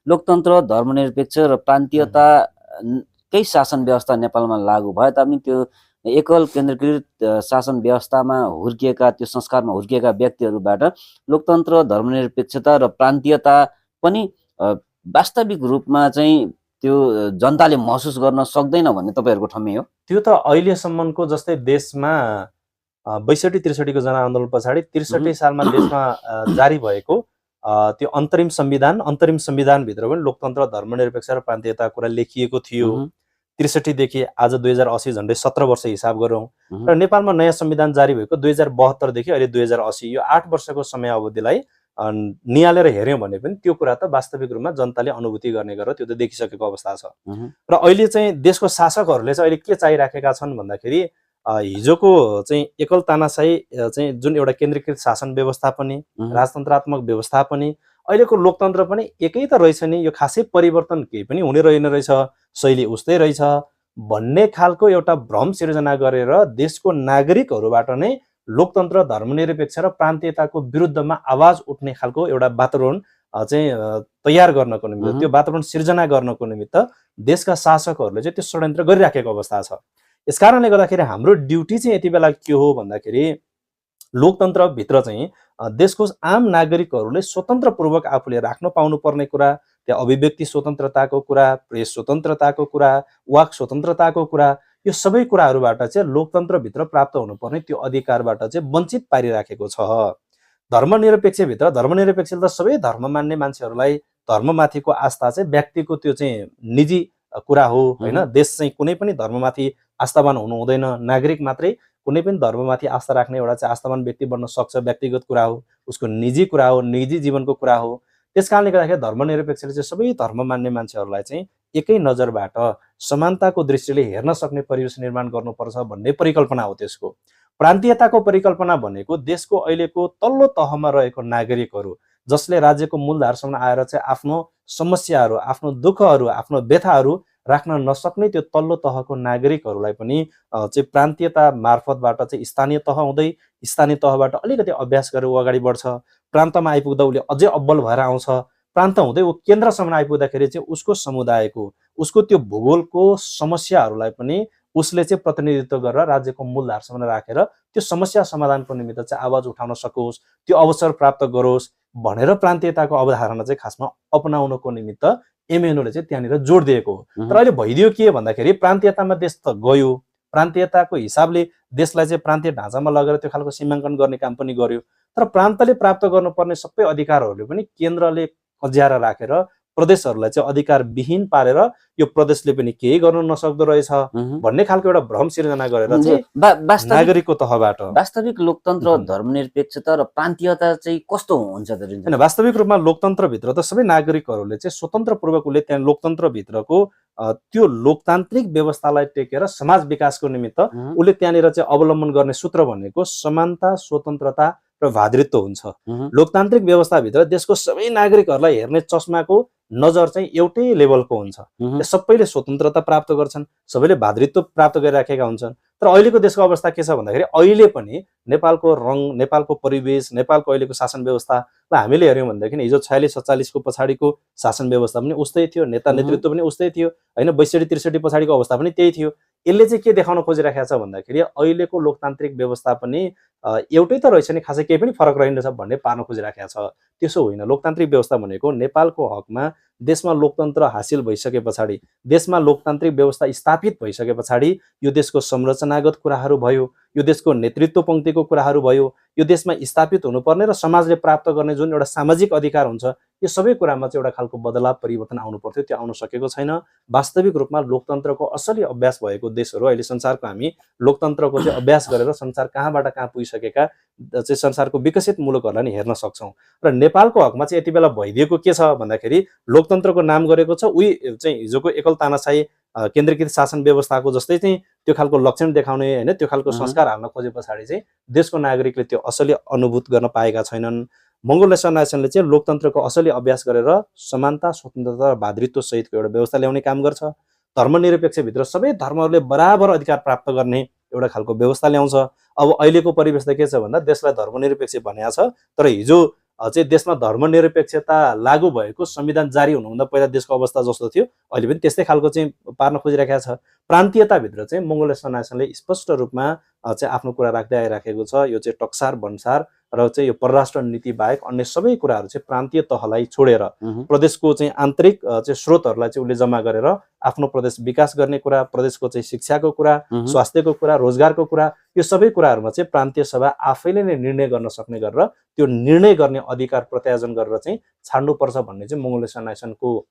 B: लोकतन्त्र, धर्मनिरपेक्ष र प्रान्तीयताकै शासन व्यवस्था नेपालमा लागू भए तापनि त्यो एकल केन्द्रीकृत शासन व्यवस्थामा हुर्किएका, त्यो संस्कारमा हुर्किएका व्यक्तिहरूबाट लोकतन्त्र, धर्मनिरपेक्षता र प्रान्तीयता पनि वास्तविक रूपमा चाहिँ त्यो जनताले महसुस गर्न सक्दैन भन्ने तपाईँहरूको ठम्मी हो?
A: त्यो त अहिलेसम्मको जस्तै देशमा 62-63 को जनआन्दोलन पछाडि 63 सालमा देशमा जारी भएको त्यो अन्तरिम संविधानभित्र पनि लोकतन्त्र, धर्मनिरपेक्ष र प्रान्तीयता कुरा लेखिएको थियो। 63 देखि आज 2080 झन्डै 17 वर्ष हिसाब गरौँ र नेपालमा नयाँ संविधान जारी भएको 2072 देखि अहिले 2080, यो 8 वर्षको समय अवधिलाई निहालेर हेऱ्यौँ भने पनि त्यो कुरा त वास्तविक रूपमा जनताले अनुभूति गर्ने गरेर त्यो त देखिसकेको अवस्था छ। र अहिले चाहिँ देशको शासकहरूले चाहिँ अहिले के चाहिराखेका छन् भन्दाखेरि हिजोको चाहिँ एकल तानाशाही चाहिँ जुन एउटा केन्द्रीकृत शासन व्यवस्था पनि, राजतन्त्रात्मक व्यवस्था पनि, अहिलेको लोकतन्त्र पनि एकै त रहेछ नि, यो खासै परिवर्तन केही पनि हुने रहेन रहेछ, शैली उस्तै रहेछ भन्ने खालको एउटा भ्रम सिर्जना गरेर देशको नागरिकहरूबाट नै लोकतन्त्र, धर्मनिरपेक्ष र प्रान्तीयताको विरुद्धमा आवाज उठ्ने खालको एउटा वातावरण चाहिँ तयार गर्नको निमित्त, त्यो वातावरण सिर्जना गर्नको निमित्त देशका शासकहरूले चाहिँ त्यो षड्यन्त्र गरिराखेको अवस्था छ। यसकारणले गर्दाखेरि हाम्रो ड्युटी चाहिँ यति बेला के हो भन्दाखेरि लोकतन्त्रभित्र चाहिँ देशको आम नागरिकहरूले स्वतन्त्रपूर्वक आफूले राख्न पाउनुपर्ने कुरा, त्यहाँ अभिव्यक्ति स्वतन्त्रताको कुरा, प्रेस स्वतन्त्रताको कुरा, वाक स्वतन्त्रताको कुरा, यो सबै कुराहरूबाट चाहिँ लोकतन्त्रभित्र प्राप्त हुनुपर्ने त्यो अधिकारबाट चाहिँ वञ्चित पारिराखेको छ। धर्मनिरपेक्षभित्र धर्मनिरपेक्ष त सबै धर्म मान्ने मान्छेहरूलाई धर्ममाथिको आस्था चाहिँ व्यक्तिको त्यो चाहिँ निजी कुरा हो हैन। देश चाहिँ कुनै पनि धर्ममाथि आस्थावान हुनु हुँदैन, नागरिक मात्रै कुनै पनि धर्ममाथि आस्था राख्ने एउटा चाहिँ आस्थावान व्यक्ति बन्न सक्छ, व्यक्तिगत कुरा हो, उसको निजी कुरा हो, निजी जीवनको कुरा हो। त्यसकारणले गर्दाखेरि धर्मनिरपेक्षले चाहिँ सबै धर्म मान्ने मान्छेहरूलाई चाहिँ एकै नजरबाट समानताको दृष्टिले हेर्न सक्ने परिवेश निर्माण गर्नुपर्छ भन्ने परिकल्पना हो त्यसको। प्रान्तीयताको परिकल्पना भनेको देशको अहिलेको तल्लो तहमा रहेको नागरिकहरू जसले राज्यको मूलधारसम्म आएर चाहिँ आफ्नो समस्याहरू, आफ्नो दुःखहरू, आफ्नो व्यथाहरू राख्न नसक्ने त्यो तल्लो तहको नागरिकहरूलाई पनि चाहिँ प्रान्तीयता मार्फतबाट चाहिँ स्थानीय तह हुँदै स्थानीय तहबाट अलिकति अभ्यास गरेर ऊ अगाडि बढ्छ, प्रान्तमा आइपुग्दा उसले अझै अब्बल भएर आउँछ, प्रान्त हुँदै ऊ केन्द्रसम्म आइपुग्दाखेरि चाहिँ उसको समुदायको, उसको त्यो भूगोलको समस्याहरूलाई पनि उसले चाहिँ प्रतिनिधित्व गरेर राज्यको मूलधारसम्म राखेर त्यो समस्या समाधानको निमित्त चाहिँ आवाज उठाउन सकोस्, त्यो अवसर प्राप्त गरोस् भनेर प्रान्तीयताको अवधारणा चाहिँ खासमा अपनाउनको निमित्त एमएनओले चाहिँ त्यहाँनिर जोड दिएको हो। तर अहिले भइदियो के भन्दाखेरि प्रान्तीयतामा देश त गयो, प्रान्तीयताको हिसाबले देशलाई चाहिँ प्रान्तीय ढाँचामा लगेर त्यो खालको सीमाङ्कन गर्ने काम पनि गर्यो, तर प्रान्तले प्राप्त गर्नुपर्ने सबै अधिकारहरूले पनि केन्द्रले कज्याएर राखेर प्रदेशहरूलाई चाहिँ अधिकार विहीन पारेर यो प्रदेशले पनि केही गर्न नसक्दो रहेछ भन्ने खालको एउटा भ्रम सिर्जना गरेर चाहिँ नागरिकको तहबाट
B: वास्तविक लोकतन्त्र, धर्मनिरपेक्षता र प्रान्तीयता चाहिँ कस्तो हुन्छ त?
A: हैन, वास्तविक रूपमा लोकतन्त्रभित्र त सबै नागरिकहरूले चाहिँ स्वतन्त्रपूर्वक उसले त्यहाँ लोकतन्त्रभित्रको त्यो लोकतान्त्रिक व्यवस्थालाई टेकेर समाज विकासको निमित्त उसले त्यहाँनिर चाहिँ अवलम्बन गर्ने सूत्र भनेको समानता, स्वतन्त्रता र भातृत्व हुन्छ। लोकतान्त्रिक व्यवस्थाभित्र देशको सबै नागरिकहरूलाई हेर्ने चस्माको नजर चाहिँ एउटै लेभलको हुन्छ। सबैले स्वतन्त्रता प्राप्त गर्छन्, सबैले भातृत्व प्राप्त गरिराखेका हुन्छन्। तर अहिलेको देशको अवस्था के छ भन्दाखेरि अहिले पनि नेपालको रङ, नेपालको परिवेश, नेपालको अहिलेको शासन व्यवस्थालाई हामीले हेऱ्यौँ भनेदेखि हिजो 46-47 को पछाडिको शासन व्यवस्था पनि उस्तै थियो, नेता नेतृत्व पनि उस्तै थियो हैन, 62-63 पछाडिको अवस्था पनि त्यही थियो। यसले चाहिँ के देखाउन खोजिराखेको छ भन्दाखेरि अहिलेको लोकतान्त्रिक व्यवस्था पनि एउटै त रहेछ नि, खासै केही पनि फरक रहेन रहेछ भन्ने पार्न खोजिराखेको छ। त्यसो होइन, लोकतान्त्रिक व्यवस्था भनेको नेपालको हकमा देशमा लोकतन्त्र हासिल भइसके पछाडि, देशमा लोकतान्त्रिक व्यवस्था स्थापित भइसके पछाडि यो देशको संरचनागत कुराहरू भयो, यो देशको नेतृत्व पङ्क्तिको कुराहरू भयो, यो देशमा स्थापित हुनुपर्ने र समाजले प्राप्त गर्ने जुन एउटा सामाजिक अधिकार हुन्छ, यो सबै कुरामा चाहिँ एउटा खालको बदलाव परिवर्तन आउनु पर्थ्यो, त्यो आउन सकेको छैन। वास्तविक रूपमा लोकतन्त्रको असली अभ्यास भएको देशहरू अहिले संसारको हामी लोकतन्त्रको चाहिँ अभ्यास गरेर संसार कहाँबाट कहाँ पुगिसकेका चाहिँ संसारको विकसित मुलुकहरूलाई नि हेर्न सक्छौँ। र नेपालको हकमा चाहिँ यति बेला भइदिएको के छ भन्दाखेरि लोकतन्त्रको नाम गरेको छ, उही चाहिँ हिजोको एकल तानाशाही केन्द्रीकृत शासन व्यवस्थाको जस्तै चाहिँ त्यो खालको लक्षण देखाउने होइन, त्यो खालको संस्कार हाल्न खोजे पछाडि चाहिँ देशको नागरिकले त्यो असली अनुभूत गर्न पाएका छैनन्। मङ्गोल नेसनले चाहिँ लोकतन्त्रको असली अभ्यास गरेर समानता, स्वतन्त्रता र भातृत्व सहितको एउटा व्यवस्था ल्याउने काम गर्छ। धर्मनिरपेक्षभित्र सबै धर्महरूले बराबर अधिकार प्राप्त गर्ने एउटा खालको व्यवस्था ल्याउँछ। अब अहिलेको परिवेश त के छ भन्दा देशलाई धर्मनिरपेक्ष भनेको छ, तर हिजो चाहिँ देशमा धर्मनिरपेक्षता लागू भएको संविधान जारी हुनुभन्दा पहिला देशको अवस्था जस्तो थियो अहिले पनि त्यस्तै खालको चाहिँ पार्न खोजिरहेको छ। प्रान्तीयताभित्र चाहिँ मङ्गोल नेसनले स्पष्ट रूपमा चाहिँ आफ्नो कुरा राख्दै आइराखेको छ। यो चाहिँ टक्सार भन्सार र चाहिँ यो परराष्ट्र नीति बाहेक अन्य सबै कुराहरू चाहिँ प्रान्तीय तहलाई छोडेर प्रदेशको चाहिँ आन्तरिक चाहिँ स्रोतहरूलाई चाहिँ उसले जम्मा गरेर आफ्नो प्रदेश विकास गर्ने कुरा, प्रदेशको चाहिँ शिक्षाको कुरा, स्वास्थ्यको कुरा, रोजगारको कुरा, यो सबै कुराहरूमा चाहिँ प्रान्तीय सभा आफैले नै निर्णय गर्न सक्ने गरेर त्यो निर्णय गर्ने अधिकार प्रत्यायोजन गरेर चाहिँ छाड्नुपर्छ भन्ने चाहिँ मङ्गोल नेसनको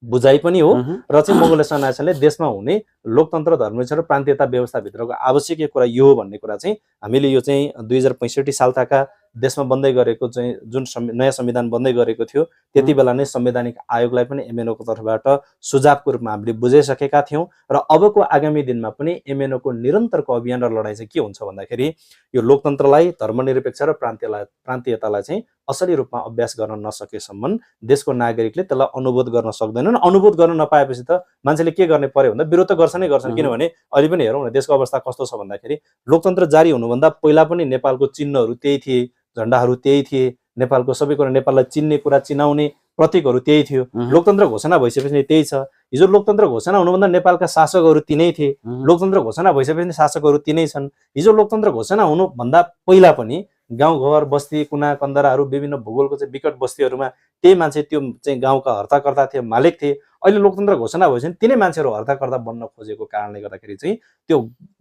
A: बुझाइ पनि हो। र चाहिँ मङ्गोल नेसनले देशमा हुने लोकतन्त्र, धर्मनिरपेक्ष र प्रान्तीयता व्यवस्थाभित्रको आवश्यक कुरा यो हो भन्ने कुरा चाहिँ हामीले यो चाहिँ 2065 सालका देशमा बन्दै गरेको चाहिँ जुन नयाँ संविधान बन्दै गरेको थियो त्यति बेला नै संवैधानिक आयोगलाई पनि एमएनओको तर्फबाट सुझावको रूपमा हामीले बुझाइसकेका थियौँ। र अबको आगामी दिनमा पनि एमएनओको निरन्तरको अभियान र लडाइँ चाहिँ के हुन्छ भन्दाखेरि यो लोकतन्त्रलाई, धर्मनिरपेक्ष र प्रान्तीयतालाई चाहिँ असली रूपमा अभ्यास गर्न नसकेसम्म देशको नागरिकले त्यसलाई अनुभूत गर्न सक्दैनन्। अनुभूत गर्न नपाएपछि त मान्छेले के गर्ने पर्यो भन्दा विरोध त गर्छनै गर्छन्। किनभने अहिले पनि हेरौँ न देशको अवस्था कस्तो छ भन्दाखेरि लोकतन्त्र जारी हुनुभन्दा पहिला पनि नेपालको चिन्हहरू त्यही थिए, झन्डाहरू त्यही थिए, नेपालको सबै कुरा, नेपाललाई चिन्ने कुरा, चिनाउने प्रतीकहरू त्यही थियो। लोकतन्त्र घोषणा भइसकेपछि त्यही छ। हिजो लोकतन्त्र घोषणा हुनुभन्दा नेपालका शासकहरू तिनै थिए, लोकतन्त्र घोषणा भइसकेपछि शासकहरू तिनै छन्। हिजो लोकतन्त्र घोषणा हुनुभन्दा पहिला पनि गाउँघर, बस्ती, कुना कन्दराहरू, विभिन्न भूगोलको चाहिँ विकट बस्तीहरूमा त्यही मान्छे त्यो चाहिँ गाउँका हर्ताकर्ता थिए, मालिक थिए। अहिले लोकतन्त्र घोषणा भएपछि तिनै मान्छेहरू हर्ताकर्ता बन्न खोजेको कारणले गर्दाखेरि चाहिँ त्यो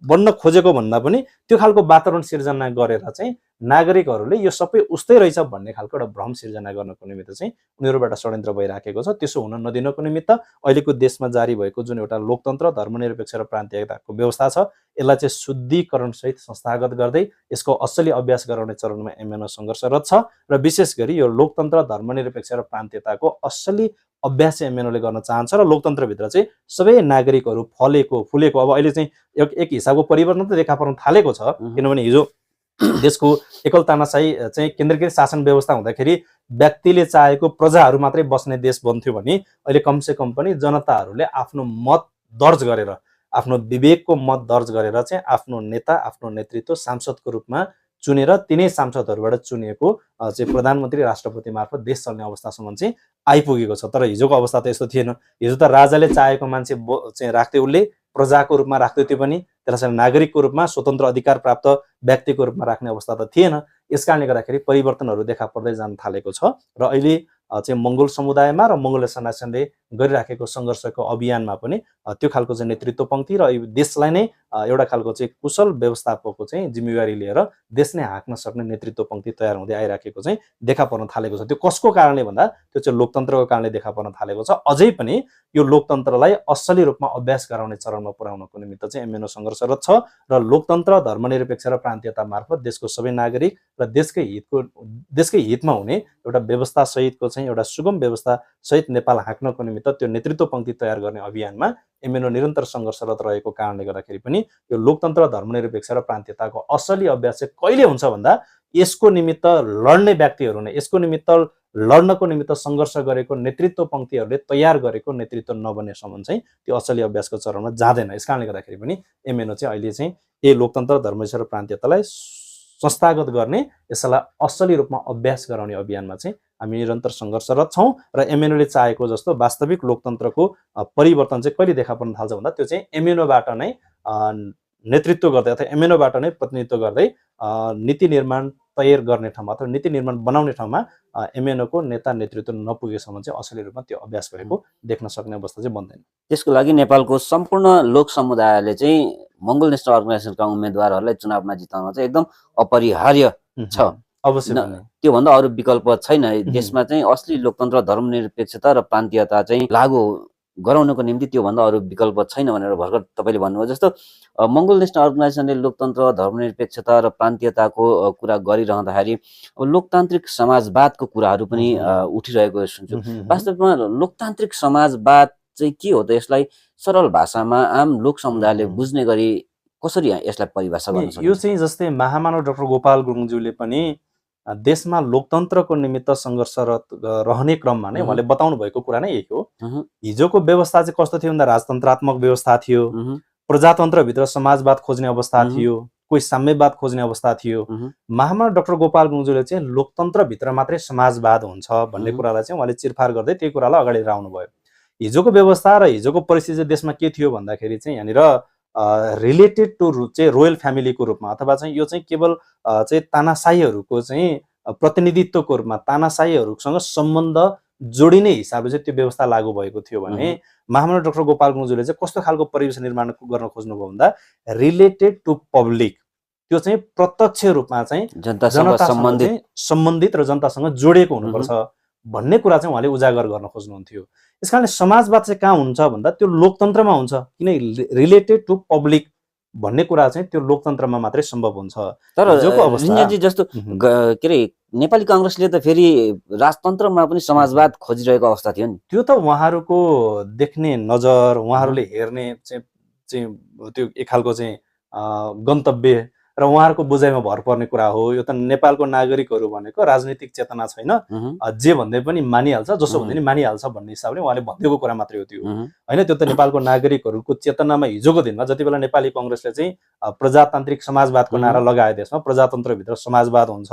A: बन्न खोजेको भन्दा पनि त्यो खालको वातावरण सिर्जना गरेर चाहिँ नागरिकहरूले यो सबै उस्तै रहेछ भन्ने खालको एउटा भ्रम सिर्जना गर्नको निमित्त चाहिँ उनीहरूबाट षड्यन्त्र भइराखेको छ। त्यसो हुन नदिनको निमित्त अहिलेको देशमा जारी भएको जुन एउटा लोकतन्त्र, धर्मनिरपेक्ष र प्रान्तीयताको व्यवस्था छ यसलाई चाहिँ शुद्धिकरणसहित संस्थागत गर्दै यसको असली अभ्यास गराउने चरणमा एमएनओ सङ्घर्षरत छ। र विशेष गरी यो लोकतन्त्र, धर्मनिरपेक्ष र प्रान्तीयताको असली अभ्यास चाहिँ एमएनओले गर्न चाहन्छ र लोकतन्त्रभित्र चाहिँ सबै नागरिकहरू फलेको फुलेको अब अहिले चाहिँ एक हिसाबको परिवर्तन त देखा पर्न थालेको छ। किनभने हिजो देशको एकल तानाशाही चाहिँ केन्द्रीकृत शासन व्यवस्था हुँदाखेरि व्यक्तिले चाहेको प्रजाहरू मात्रै बस्ने देश बन्थ्यो भने अहिले कमसेकम पनि जनताहरूले आफ्नो मत दर्ज गरेर, आफ्नो विवेकको मत दर्ज गरेर चाहिँ आफ्नो नेता, आफ्नो नेतृत्व सांसदको रूपमा चुनेर तिनै सांसदहरूबाट चुनिएको चाहिँ प्रधानमन्त्री, राष्ट्रपति मार्फत देश चल्ने अवस्थासम्म चाहिँ आइपुगेको छ। तर हिजोको अवस्था त यस्तो थिएन। हिजो त राजाले चाहेको मान्छे चाहिँ राख्थ्यो, उसले प्रजाको रूपमा राख्थ्यो, त्यो पनि त्यसलाई नागरिकको रूपमा स्वतन्त्र अधिकार प्राप्त व्यक्तिको रूपमा राख्ने अवस्था त थिएन। यस कारणले गर्दाखेरि परिवर्तनहरू देखा पर्दै जान थालेको छ र अहिले चाहिँ मङ्गोल समुदायमा र मङ्गोल नेसनले गरिराखेको सङ्घर्षको अभियानमा पनि त्यो खालको चाहिँ नेतृत्व पङ्क्ति र देशलाई नै एउटा खालको चाहिँ कुशल व्यवस्थापकको चाहिँ जिम्मेवारी लिएर देश नै हाँक्न सक्ने नेतृत्व पङ्क्ति तयार हुँदै आइराखेको चाहिँ देखा पर्न थालेको छ। त्यो कसको कारणले भन्दा त्यो चाहिँ लोकतन्त्रको कारणले देखा पर्न थालेको छ। अझै पनि यो लोकतन्त्रलाई असली रूपमा अभ्यास गराउने चरणमा पुर्याउनको निमित्त चाहिँ एमएनओ सङ्घर्षरत छ र लोकतन्त्र, धर्मनिरपेक्ष र प्रान्तीयता मार्फत देशको सबै नागरिक र देशकै हितमा हुने एउटा व्यवस्था सहितको चाहिँ एउटा सुगम व्यवस्था सहित नेपाल हाँक्नको निमित्त त्यो नेतृत्व पङ्क्ति तयार गर्ने अभियानमा एमएनओ निरन्तर सङ्घर्षरत रहेको कारणले गर्दाखेरि पनि यो लोकतन्त्र, धर्मनिरपेक्ष र प्रान्तीयताको असली अभ्यास चाहिँ कहिले हुन्छ भन्दा यसको निमित्त लड्ने व्यक्तिहरू नै, यसको निमित्त लड्नको निमित्त सङ्घर्ष गरेको नेतृत्व पङ्क्तिहरूले तयार गरेको नेतृत्व नबनेसम्म चाहिँ त्यो असली अभ्यासको चरणमा जाँदैन। यस कारणले गर्दाखेरि पनि एमएनओ चाहिँ अहिले चाहिँ लोकतन्त्र, धर्मनिरपेक्ष र प्रान्तीयतालाई संस्थागत गर्ने, यसलाई असली रूपमा अभ्यास गराउने अभियानमा चाहिँ हामी निरन्तर सङ्घर्षरत छौँ र एमएनओले चाहेको जस्तो वास्तविक लोकतन्त्रको परिवर्तन चाहिँ कहिले देखा पर्न थाल्छ भन्दा त्यो चाहिँ एमएनओबाट नै नेतृत्व गर्दै अथवा एमएनओबाट नै प्रतिनिधित्व गर्दै नीति निर्माण, तयार गर्ने ठाउँमा अथवा नीति निर्माण बनाउने ठाउँमा एमएनओको नेता नेतृत्व नपुगेसम्म चाहिँ असली रूपमा त्यो अभ्यास भएको देख्न सक्ने अवस्था चाहिँ बन्दैन।
B: त्यसको लागि नेपालको सम्पूर्ण लोक समुदायले चाहिँ मङ्गोल नेसनल अर्गनाइजेसनका उम्मेदवारहरूलाई चुनावमा जिताउन चाहिँ एकदम अपरिहार्य छ।
A: अवश्य पनि
B: त्योभन्दा अरू विकल्प छैन। देशमा चाहिँ असली लोकतन्त्र, धर्मनिरपेक्षता र प्रान्तीयता चाहिँ लागू गराउनको निम्ति त्योभन्दा अरू विकल्प छैन भनेर भर्खर तपाईँले भन्नुभयो। जस्तो मङ्गोल नेसनल अर्गनाइजेसनले लोकतन्त्र, धर्मनिरपेक्षता र प्रान्तीयताको कुरा गरिरहँदाखेरि अब लोकतान्त्रिक समाजवादको कुराहरू पनि उठिरहेको सुन्छु। वास्तवमा लोकतान्त्रिक समाजवाद चाहिँ के हो त? यसलाई सरल भाषामा आम लोक समुदायले बुझ्ने गरी कसरी यसलाई परिभाषा गर्न सकिन्छ?
A: यो चाहिँ जस्तै महामानव डाक्टर गोपाल गुरुङज्यूले पनि देशमा लोकतन्त्रको निमित्त सङ्घर्षरत रहने क्रममा नै उहाँले बताउनु भएको कुरा नै यही हो। हिजोको व्यवस्था चाहिँ कस्तो थियो भन्दा राजतन्त्रात्मक व्यवस्था थियो, प्रजातन्त्रभित्र समाजवाद खोज्ने अवस्था थियो, कोही साम्यवाद खोज्ने अवस्था थियो। महामानव डाक्टर गोपाल गुरुङज्यूले चाहिँ लोकतन्त्रभित्र मात्रै समाजवाद हुन्छ भन्ने कुरालाई चाहिँ उहाँले चिरफार गर्दै त्यही कुरालाई अगाडि राख्नु भयो। हिजोको व्यवस्था र हिजोको परिस्थिति देशमा के थियो भन्दाखेरि चाहिँ यहाँनिर रिलेटेड टु चाहिँ रोयल फ्यामिलीको रूपमा अथवा चाहिँ यो चाहिँ केवल चाहिँ तानाशाहीहरूको चाहिँ प्रतिनिधित्वको रूपमा तानाशाहीहरूसँग सम्बन्ध जोडिने हिसाबले चाहिँ त्यो व्यवस्था लागू भएको थियो भने महामानव डाक्टर गोपाल गुरुङज्यूले चाहिँ कस्तो खालको परिवेश निर्माण गर्न खोज्नुभयो भन्दा रिलेटेड टु पब्लिक, त्यो चाहिँ प्रत्यक्ष रूपमा चाहिँ जनतासँग सम्बन्धित र जनतासँग जोडिएको हुनुपर्छ भन्ने कुरा चाहिँ उहाँले उजागर गर्न खोज्नुहुन्थ्यो। यस कारणले समाजवाद चाहिँ कहाँ हुन्छ भन्दा त्यो लोकतन्त्रमा हुन्छ, किन रिलेटेड टु पब्लिक भन्ने कुरा चाहिँ त्यो लोकतन्त्रमा मात्रै सम्भव हुन्छ।
B: तर जस्तो के अरे नेपाली काङ्ग्रेसले त फेरि राजतन्त्रमा पनि समाजवाद खोजिरहेको अवस्था थियो नि।
A: त्यो त उहाँहरूको देख्ने नजर, उहाँहरूले हेर्ने चाहिँ त्यो एक खालको चाहिँ गन्तव्य र उहाँहरूको बुझाइमा भर पर्ने कुरा हो। यो त नेपालको नागरिकहरू भनेको राजनीतिक चेतना छैन, जे भन्दै पनि मानिहाल्छ, जसो भन्दै पनि मानिहाल्छ भन्ने हिसाबले उहाँले भनिदिएको कुरा मात्रै हो त्यो होइन। त्यो त नेपालको नागरिकहरूको चेतनामा हिजोको दिनमा जति बेला नेपाली कङ्ग्रेसले चाहिँ प्रजातान्त्रिक समाजवादको नारा लगाए, देशमा प्रजातन्त्रभित्र समाजवाद हुन्छ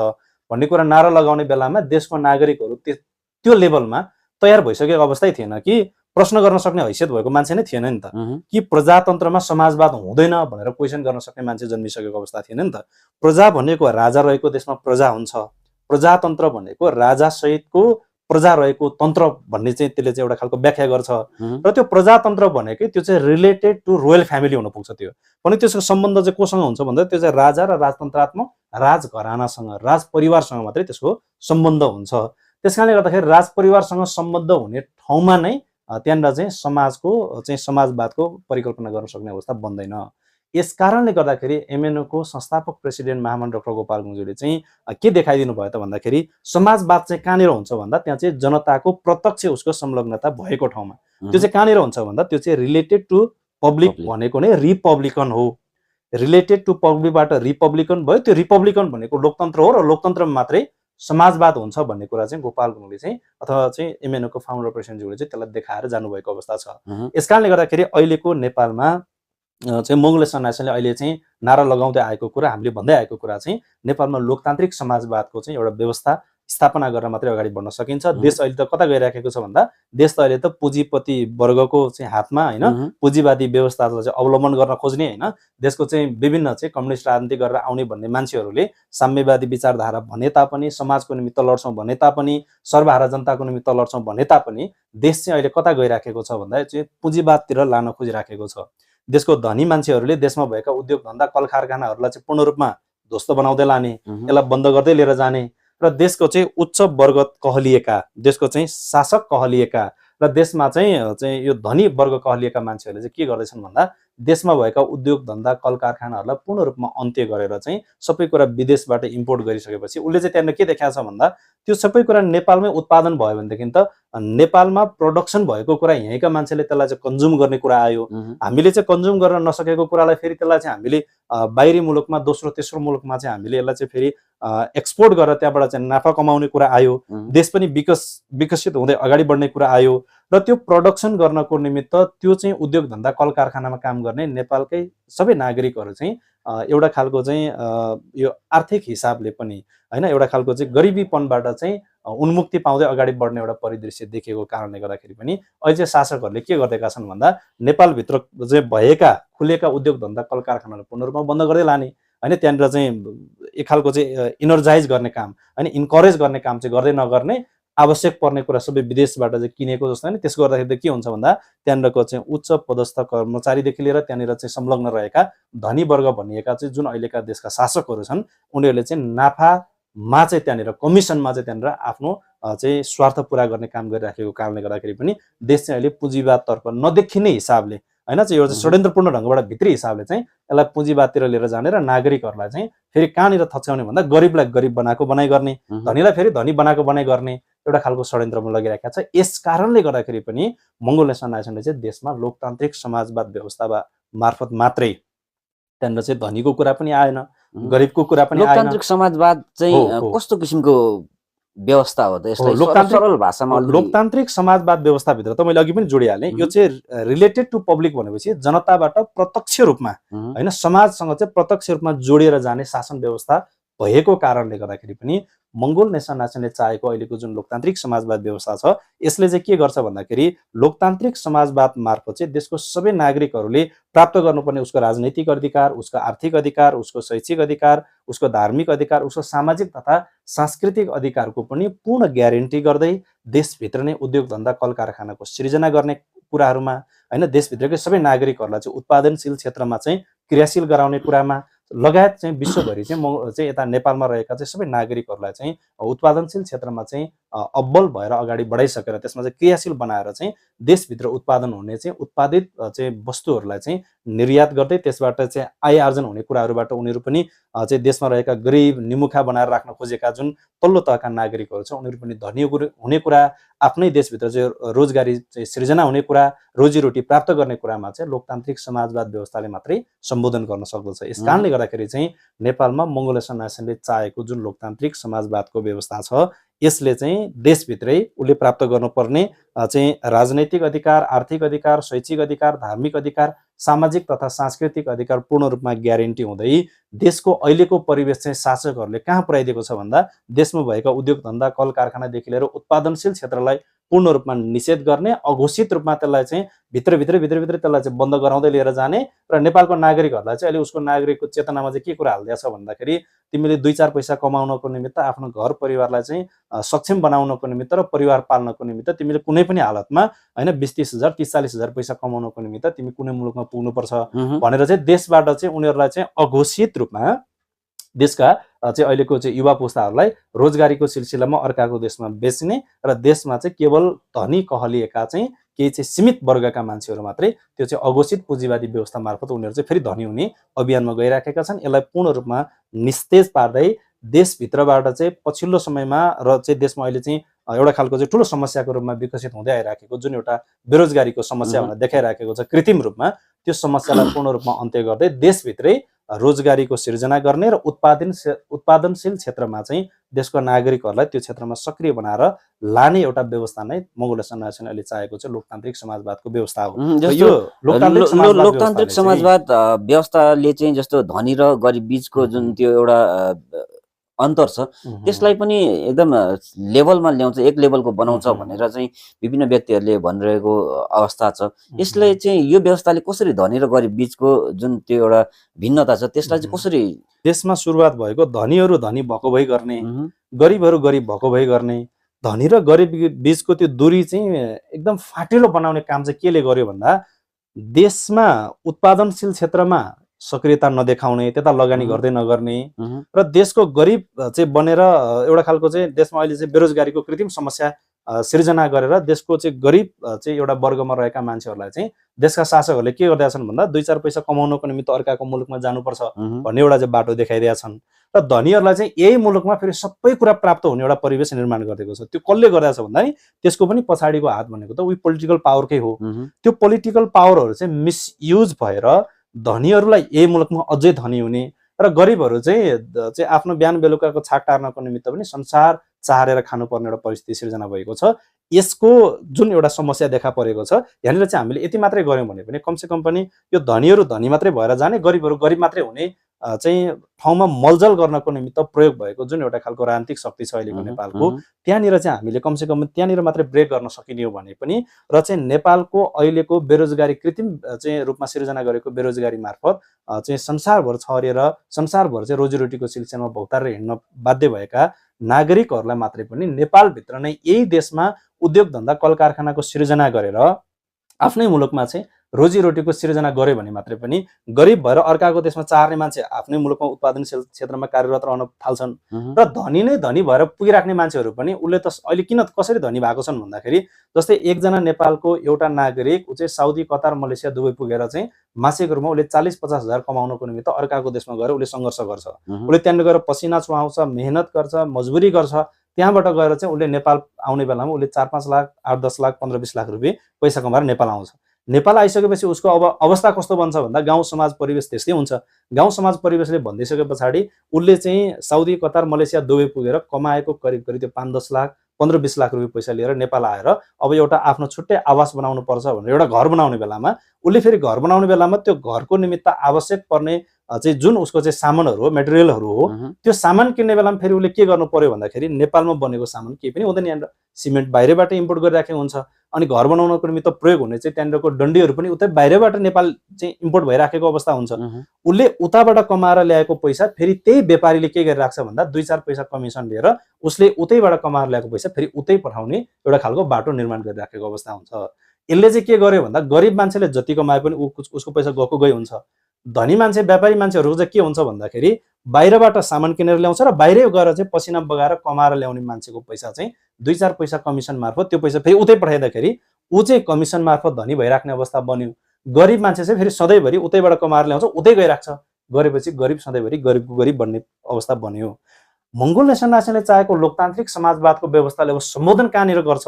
A: भन्ने कुरा नारा लगाउने बेलामा देशको नागरिकहरू त्यो लेभलमा तयार भइसकेको अवस्थै थिएन कि प्रश्न गर्न सक्ने हैसियत भएको मान्छे नै थिएन नि त, कि प्रजातन्त्रमा समाजवाद हुँदैन भनेर क्वेसन गर्न सक्ने मान्छे जन्मिसकेको अवस्था थिएन नि त। प्रजा भनेको राजा रहेको देशमा प्रजा हुन्छ, प्रजातन्त्र भनेको राजा सहितको प्रजा रहेको तन्त्र भन्ने चाहिँ त्यसले चाहिँ एउटा खालको व्याख्या गर्छ। र त्यो प्रजातन्त्र भनेकै त्यो चाहिँ रिलेटेड टु रोयल फ्यामिली हुन पुग्छ। त्यो भने त्यसको सम्बन्ध चाहिँ कोसँग हुन्छ भन्दा त्यो चाहिँ राजा र राजतन्त्रात्मक राजघरानासँग, राज परिवारसँग मात्रै त्यसको सम्बन्ध हुन्छ। त्यस कारणले गर्दाखेरि राज परिवारसँग सम्बन्ध हुने ठाउँमा नै त्यहाँनिर चाहिँ समाजको चाहिँ समाजवादको परिकल्पना गर्न सक्ने अवस्था बन्दैन। यस कारणले गर्दाखेरि एमएनओको संस्थापक प्रेसिडेन्ट महामानव डाक्टर गोपाल गुरुङज्यूले चाहिँ के देखाइदिनु भयो त भन्दाखेरि समाजवाद चाहिँ कहाँनिर हुन्छ भन्दा त्यहाँ चाहिँ जनताको प्रत्यक्ष उसको संलग्नता भएको ठाउँमा। त्यो चाहिँ कहाँनिर हुन्छ भन्दा त्यो चाहिँ रिलेटेड टु पब्लिक भनेको नै रिपब्लिकन हो। रिलेटेड टु पब्लिकबाट रिपब्लिकन भयो, त्यो रिपब्लिकन भनेको लोकतन्त्र हो र लोकतन्त्रमा मात्रै समाजवाद हुन्छ भन्ने कुरा चाहिँ गोपाल गुरुङले चाहिँ अथवा चाहिँ एमएनओको फाउन्डर प्रेसिडेन्टज्यूले चाहिँ त्यसलाई देखाएर जानुभएको अवस्था छ। यस कारणले गर्दाखेरि अहिलेको नेपालमा चाहिँ मङ्गोल नेसनल अर्गनाइजेसनले अहिले चाहिँ नारा लगाउँदै आएको कुरा, हामीले भन्दै आएको कुरा चाहिँ नेपालमा लोकतान्त्रिक समाजवादको चाहिँ एउटा व्यवस्था स्थापना गर्न मात्रै अगाडि बढ्न सकिन्छ। देश अहिले त कता गइराखेको छ भन्दा देश त अहिले त पुँजीपति वर्गको चाहिँ हातमा होइन, पुँजीवादी व्यवस्थालाई चाहिँ अवलम्बन गर्न खोज्ने होइन, देशको चाहिँ विभिन्न चाहिँ कम्युनिस्ट राजनीति गरेर आउने भन्ने मान्छेहरूले साम्यवादी विचारधारा भने तापनि, समाजको निमित्त लड्छौँ भने तापनि, सर्वहारा जनताको निमित्त लड्छौँ भने तापनि देश चाहिँ अहिले कता गइराखेको छ भन्दा चाहिँ पुँजीवादतिर लान खोजिराखेको छ। देशको धनी मान्छेहरूले देशमा भएका उद्योग धन्दा कल कारखानाहरूलाई चाहिँ पूर्ण रूपमा ध्वस्त बनाउँदै लाने, यसलाई बन्द गर्दै लिएर जाने र देशको चाहिँ उच्च वर्ग कहलिएका, देशको चाहिँ शासक कहलिएका र देशमा चाहिँ यो धनी वर्ग कहलिएका मान्छेहरूले चाहिँ के गर्दैछन् भन्दा देशमा भएका उद्योग धन्दा कल कारखानाहरूलाई पूर्ण रूपमा अन्त्य गरेर चाहिँ सबै कुरा विदेशबाट इम्पोर्ट गरिसकेपछि उसले चाहिँ त्यहाँनिर के देखाएको छ भन्दा त्यो सबै कुरा नेपालमै उत्पादन भयो भनेदेखि त नेपालमा प्रोडक्सन भएको कुरा यहीँका मान्छेले त्यसलाई चाहिँ कन्ज्युम गर्ने कुरा आयो। हामीले चाहिँ कन्ज्युम गर्न नसकेको कुरालाई फेरि त्यसलाई चाहिँ हामीले बाहिरी मुलुकमा, दोस्रो तेस्रो मुलुकमा चाहिँ हामीले यसलाई चाहिँ फेरि एक्सपोर्ट गरेर त्यहाँबाट चाहिँ नाफा कमाउने कुरा आयो। देश पनि विकसित हुँदै अगाडि बढ्ने कुरा आयो र त्यो प्रोडक्सन गर्नको निमित्त त्यो चाहिँ उद्योग धन्दा कल कारखानामा काम गर्ने नेपालकै सबै नागरिकहरू चाहिँ एउटा खालको चाहिँ यो आर्थिक हिसाबले पनि होइन एउटा खालको चाहिँ गरिबीपनबाट चाहिँ उन्मुक्ति पाउँदै अगाडि बढ्ने एउटा परिदृश्य देखेको कारणले गर्दाखेरि पनि अहिले चाहिँ शासकहरूले के गर्दैका छन् भन्दा नेपालभित्र चाहिँ भएका खुलेका उद्योग धन्दा कल कारखानालाई पूर्ण रूपमा बन्द गर्दै लाने होइन, त्यहाँनिर चाहिँ एक खालको चाहिँ इनर्जाइज गर्ने काम होइन, इन्करेज गर्ने काम चाहिँ गर्दै नगर्ने, आवश्यक पर्ने कुरा सबै विदेशबाट चाहिँ किनेको जस्तो होइन। त्यसो गर्दाखेरि त के हुन्छ भन्दा त्यहाँनिरको चाहिँ उच्च पदस्थ कर्मचारीदेखि लिएर त्यहाँनिर चाहिँ संलग्न रहेका धनी वर्ग भनिएका चाहिँ जुन अहिलेका देशका शासकहरू छन्, उनीहरूले चाहिँ नाफामा चाहिँ त्यहाँनिर कमिसनमा चाहिँ त्यहाँनिर आफ्नो चाहिँ स्वार्थ पुरा गर्ने काम गरिराखेको कारणले गर्दाखेरि पनि देश चाहिँ अहिले पुँजीवादतर्फ नदेखिने हिसाबले होइन चाहिँ यो चाहिँ षड्यन्त्रपूर्ण ढङ्गबाट भित्री हिसाबले चाहिँ यसलाई पुँजीवादतिर लिएर जाने र नागरिकहरूलाई चाहिँ फेरि कहाँनिर थच्याउने भन्दा गरिबलाई गरिब बनाएको बनाइ गर्ने, धनीलाई फेरि धनी बनाएको बनाइ गर्ने एउटा खालको षड्यन्त्रमा लगिरहेका छ। यस कारणले गर्दाखेरि पनि मङ्गोल नेसनल नाइजेसनले चाहिँ देशमा लोकतान्त्रिक समाजवाद व्यवस्था मार्फत मात्रै त्यहाँनिर चाहिँ धनीको कुरा पनि आएन, गरिबको कुरा पनि आएन।
B: लोकतान्त्रिक समाजवाद चाहिँ कस्तो किसिमको व्यवस्था हो त? यसलाई सरल भाषामा
A: लोकतान्त्रिक समाजवाद व्यवस्थाभित्र त मैले अघि पनि जोडिहालेँ, यो चाहिँ रिलेटेड टु पब्लिक भनेपछि जनताबाट प्रत्यक्ष रूपमा होइन समाजसँग चाहिँ प्रत्यक्ष रूपमा जोडिएर जाने शासन व्यवस्था भएको कारणले गर्दाखेरि पनि मङ्गोल नेसनल नाइजेसनले चाहेको अहिलेको जुन लोकतान्त्रिक समाजवाद व्यवस्था छ यसले चाहिँ के गर्छ भन्दाखेरि लोकतान्त्रिक समाजवाद मार्फत चाहिँ देशको सबै नागरिकहरूले प्राप्त गर्नुपर्ने उसको राजनैतिक अधिकार, उसको आर्थिक अधिकार, उसको शैक्षिक अधिकार, उसको धार्मिक अधिकार, उसको सामाजिक तथा सांस्कृतिक अधिकारको पनि पूर्ण ग्यारेन्टी गर्दै देशभित्र नै उद्योग धन्दा कल कारखानाको सृजना गर्ने कुराहरूमा होइन देशभित्रकै सबै नागरिकहरूलाई चाहिँ उत्पादनशील क्षेत्रमा चाहिँ क्रियाशील गराउने कुरामा लगायत चाहिँ विश्वभरि चाहिँ यता नेपालमा रहेका चाहिँ सबै नागरिकहरूलाई चाहिँ उत्पादनशील क्षेत्रमा चाहिँ अब्बल भएर अगाडि बढाइसकेर त्यसमा चाहिँ क्रियाशील बनाएर चाहिँ देशभित्र उत्पादन हुने चाहिँ उत्पादित चाहिँ वस्तुहरूलाई चाहिँ निर्यात गर्दै त्यसबाट चाहिँ आय आर्जन हुने कुराहरूबाट उनीहरू पनि चाहिँ देशमा रहेका गरिब निमुखा बनाएर राख्न खोजेका जुन तल्लो तहका नागरिकहरू छ उनीहरू पनि धनी हुने कुरा, आफ्नै देशभित्र चाहिँ रोजगारी चाहिँ सृजना हुने कुरा, रोजीरोटी प्राप्त गर्ने कुरामा चाहिँ लोकतान्त्रिक समाजवाद व्यवस्थाले मात्रै सम्बोधन गर्न सक्दछ। यस कारणले गर्दाखेरि चाहिँ नेपालमा मङ्गोल नेसनल नाइजेसनले चाहेको जुन लोकतान्त्रिक समाजवादको व्यवस्था छ यसले चाहिँ देशभित्रै उसले प्राप्त गर्नुपर्ने चाहिँ राजनैतिक अधिकार, आर्थिक अधिकार, शैक्षिक अधिकार, धार्मिक अधिकार, सामाजिक तथा सांस्कृतिक अधिकार पूर्ण रूपमा ग्यारेन्टी हुँदै देशको अहिलेको परिवेश चाहिँ शासकहरूले कहाँ पुर्याइदिएको छ भन्दा देशमा भएका उद्योग धन्दा कल कारखानादेखि लिएर उत्पादनशील क्षेत्रलाई पूर्ण रूपमा निषेध गर्ने, अघोषित रूपमा त्यसलाई चाहिँ भित्रभित्रै त्यसलाई चाहिँ बन्द गराउँदै लिएर जाने र नेपालको नागरिकहरूलाई चाहिँ अहिले उसको नागरिकको चेतनामा चाहिँ के कुरा हालिदिएको छ भन्दाखेरि तिमीले 2-4 पैसा कमाउनको निमित्त आफ्नो घर परिवारलाई चाहिँ सक्षम बनाउनको निमित्त र परिवार पाल्नको निमित्त तिमीले कुनै पनि हालतमा होइन 20-30 हजार 30-40 हजार पैसा कमाउनको निमित्त तिमी कुनै मुलुकमा पुग्नुपर्छ भनेर चाहिँ देशबाट चाहिँ उनीहरूलाई चाहिँ अघोषित रूपमा देशका चाहिँ अहिलेको चाहिँ युवा पुस्ताहरूलाई रोजगारीको सिलसिलामा अर्काको देशमा बेच्ने र देशमा चाहिँ केवल धनी कहलिएका चाहिँ केही चाहिँ सीमित वर्गका मान्छेहरू मात्रै त्यो चाहिँ अघोषित पुँजीवादी व्यवस्था मार्फत उनीहरू चाहिँ फेरि धनी हुने अभियानमा गइराखेका छन्। यसलाई पूर्ण रूपमा निस्तेज पार्दै देशभित्रबाट चाहिँ पछिल्लो समयमा र चाहिँ देशमा अहिले चाहिँ एउटा खालको चाहिँ ठुलो समस्याको रूपमा विकसित हुँदै आइराखेको जुन एउटा बेरोजगारीको समस्या भनेर देखाइराखेको छ कृत्रिम रूपमा, त्यो समस्यालाई पूर्ण रूपमा अन्त्य गर्दै देशभित्रै रोजगारीको सृजना गर्ने र उत्पादनशील क्षेत्रमा चाहिँ देशको नागरिकहरूलाई त्यो क्षेत्रमा सक्रिय बनाएर लाने एउटा व्यवस्था नै मङ्गोल नेसनल नाइजेसन अहिले चाहेको चाहिँ लोकतान्त्रिक समाजवादको व्यवस्था हो। यो
B: लोकतान्त्रिक समाजवाद व्यवस्थाले चाहिँ जस्तो धनी र गरिब बीचको जुन त्यो एउटा अन्तर छ त्यसलाई पनि एकदम लेभलमा ल्याउँछ, एक लेभलको बनाउँछ भनेर चाहिँ विभिन्न व्यक्तिहरूले भनिरहेको अवस्था छ। यसले चाहिँ यो व्यवस्थाले कसरी धनी र गरिब बीचको जुन त्यो एउटा भिन्नता छ त्यसलाई चाहिँ कसरी
A: देशमा सुरुवात भएको धनीहरू धनी भएको भई गर्ने, गरिबहरू गरिब भएको भई गर्ने, धनी र गरिब बीचको त्यो दूरी चाहिँ एकदम फाटिलो बनाउने काम चाहिँ केले गर्यो भन्दा देशमा उत्पादनशील क्षेत्रमा सक्रियता नदेखाउने, त्यता लगानी गर्दै नगर्ने र देशको गरिब चाहिँ बनेर एउटा खालको चाहिँ देशमा अहिले चाहिँ बेरोजगारीको कृत्रिम समस्या सृजना गरेर देशको चाहिँ गरिब चाहिँ एउटा वर्गमा रहेका मान्छेहरूलाई चाहिँ देशका शासकहरूले के गर्दैछन् भन्दा 2-4 पैसा कमाउनको निमित्त अर्काको मुलुकमा जानुपर्छ भन्ने एउटा चाहिँ बाटो देखाइदिएका छन् र धनीहरूलाई चाहिँ यही मुलुकमा फेरि सबै कुरा प्राप्त हुने एउटा परिवेश निर्माण गरिदिएको छ। त्यो कसले गर्दैछ भन्दा नि त्यसको पनि पछाडिको हात भनेको त उही पोलिटिकल पावरकै हो। त्यो पोलिटिकल पावरहरू चाहिँ मिसयुज भएर धनीहरूलाई यही मुलुकमा अझै धनी हुने र गरिबहरू चाहिँ आफ्नो बिहान बेलुकाको छाक टार्नको निमित्त पनि संसार चाहेर खानुपर्ने एउटा परिस्थिति सिर्जना भएको छ। यसको जुन एउटा समस्या देखा परेको छ यहाँनिर चाहिँ हामीले यति मात्रै गऱ्यौँ भने पनि कमसेकम पनि यो धनीहरू धनी मात्रै भएर जाने, गरिबहरू गरिब मात्रै हुने चाहिँ ठाउँमा मलजल गर्नको निमित्त प्रयोग भएको जुन एउटा खालको राजनीतिक शक्ति छ अहिलेको नेपालको, त्यहाँनिर चाहिँ हामीले कमसेकम त्यहाँनिर मात्रै ब्रेक गर्न सकिने हो भने पनि र चाहिँ नेपालको अहिलेको बेरोजगारी कृत्रिम चाहिँ रूपमा सिर्जना गरेको बेरोजगारी मार्फत चाहिँ संसारभर छरेर संसारभर चाहिँ रोजीरोटीको सिलसिलामा भौतारेर हिँड्न बाध्य भएका नागरिकहरूलाई मात्रै पनि नेपालभित्र नै यही देशमा उद्योग धन्दा कल कारखानाको सिर्जना गरेर आफ्नै मुलुकमा चाहिँ रोजीरोटीको सिर्जना गर्यो भने मात्रै पनि गरिब भएर अर्काको देशमा चार्ने मान्छे आफ्नै मुलुकमा उत्पादनशील क्षेत्रमा कार्यरत रहन थाल्छन् र धनी नै धनी भएर पुगिराख्ने मान्छेहरू पनि उसले त अहिले किन कसरी धनी भएको छन् भन्दाखेरि जस्तै एकजना नेपालको एउटा नागरिक ऊ चाहिँ साउदी, कतार, मलेसिया, दुबई पुगेर चाहिँ मासिक रूपमा उसले 40-50 हजार कमाउनको निमित्त अर्काको देशमा गएर उसले सङ्घर्ष गर्छ, उसले त्यहाँनिर गएर पसिना चुहाउँछ, मेहनत गर्छ, मजबुरी गर्छ, त्यहाँबाट गएर चाहिँ उसले नेपाल आउने बेलामा उसले 4-5 लाख, 8-10 लाख, 15-20 लाख रुपियाँ पैसा कमाएर नेपाल आउँछ। नेपाल आइसकेपछि उसको अब अवस्था कस्तो बन्छ भन्दा गाउँ समाज परिवेश त्यस्तै हुन्छ। गाउँ समाज परिवेशले भनिदिइसके पछाडि उसले चाहिँ साउदी, कतार, मलेसिया, दुबई पुगेर कमाएको करिब करिब त्यो 5-10 लाख, 15-20 लाख रुपियाँ पैसा लिएर नेपाल आएर अब एउटा आफ्नो छुट्टै आवास बनाउनु पर्छ भनेर एउटा घर बनाउने बेलामा उसले फेरि घर बनाउने बेलामा त्यो घरको निमित्त आवश्यक पर्ने चाहिँ जुन उसको चाहिँ सामानहरू हो, मेटेरियलहरू हो, त्यो सामान किन्ने बेलामा फेरि उसले के गर्नु पर्यो भन्दाखेरि नेपालमा बनेको सामान केही पनि हुँदैन, यहाँनिर सिमेन्ट बाहिरबाट इम्पोर्ट गरिराखेको हुन्छ। अनि घर बनाउनको निमित्त प्रयोग हुने चाहिँ त्यहाँनिरको डन्डीहरू पनि उतै बाहिरबाट नेपाल चाहिँ इम्पोर्ट भइराखेको अवस्था हुन्छ। उसले उताबाट कमाएर ल्याएको पैसा फेरि त्यही व्यापारीले के गरिराख्छ भन्दा 2-4 पैसा कमिसन लिएर उसले उतैबाट कमाएर ल्याएको पैसा फेरि उतै पठाउने एउटा खालको बाटो निर्माण गरिराखेको अवस्था हुन्छ। यसले चाहिँ के गर्यो भन्दा गरिब मान्छेले जति कमाए पनि उसको पैसा गएको गई हुन्छ। धनी मान्छे, व्यापारी मान्छेहरूको चाहिँ के हुन्छ भन्दाखेरि बाहिरबाट सामान किनेर ल्याउँछ र बाहिरै गएर चाहिँ पसिना बगाएर कमाएर ल्याउने मान्छेको पैसा चाहिँ 2-4 पैसा कमिसन मार्फत त्यो पैसा फेरि उतै पठाइँदाखेरि ऊ चाहिँ कमिसन मार्फत धनी भइराख्ने अवस्था बन्यो। गरिब मान्छे चाहिँ फेरि सधैँभरि उतैबाट कमाएर ल्याउँछ, उतै गइराख्छ, गरेपछि गरिब सधैँभरि गरिबको गरिब बन्ने अवस्था बन्यो। मङ्गोल नेसन नाचले चाहेको लोकतान्त्रिक समाजवादको व्यवस्थाले अब सम्बोधन कहाँनिर गर्छ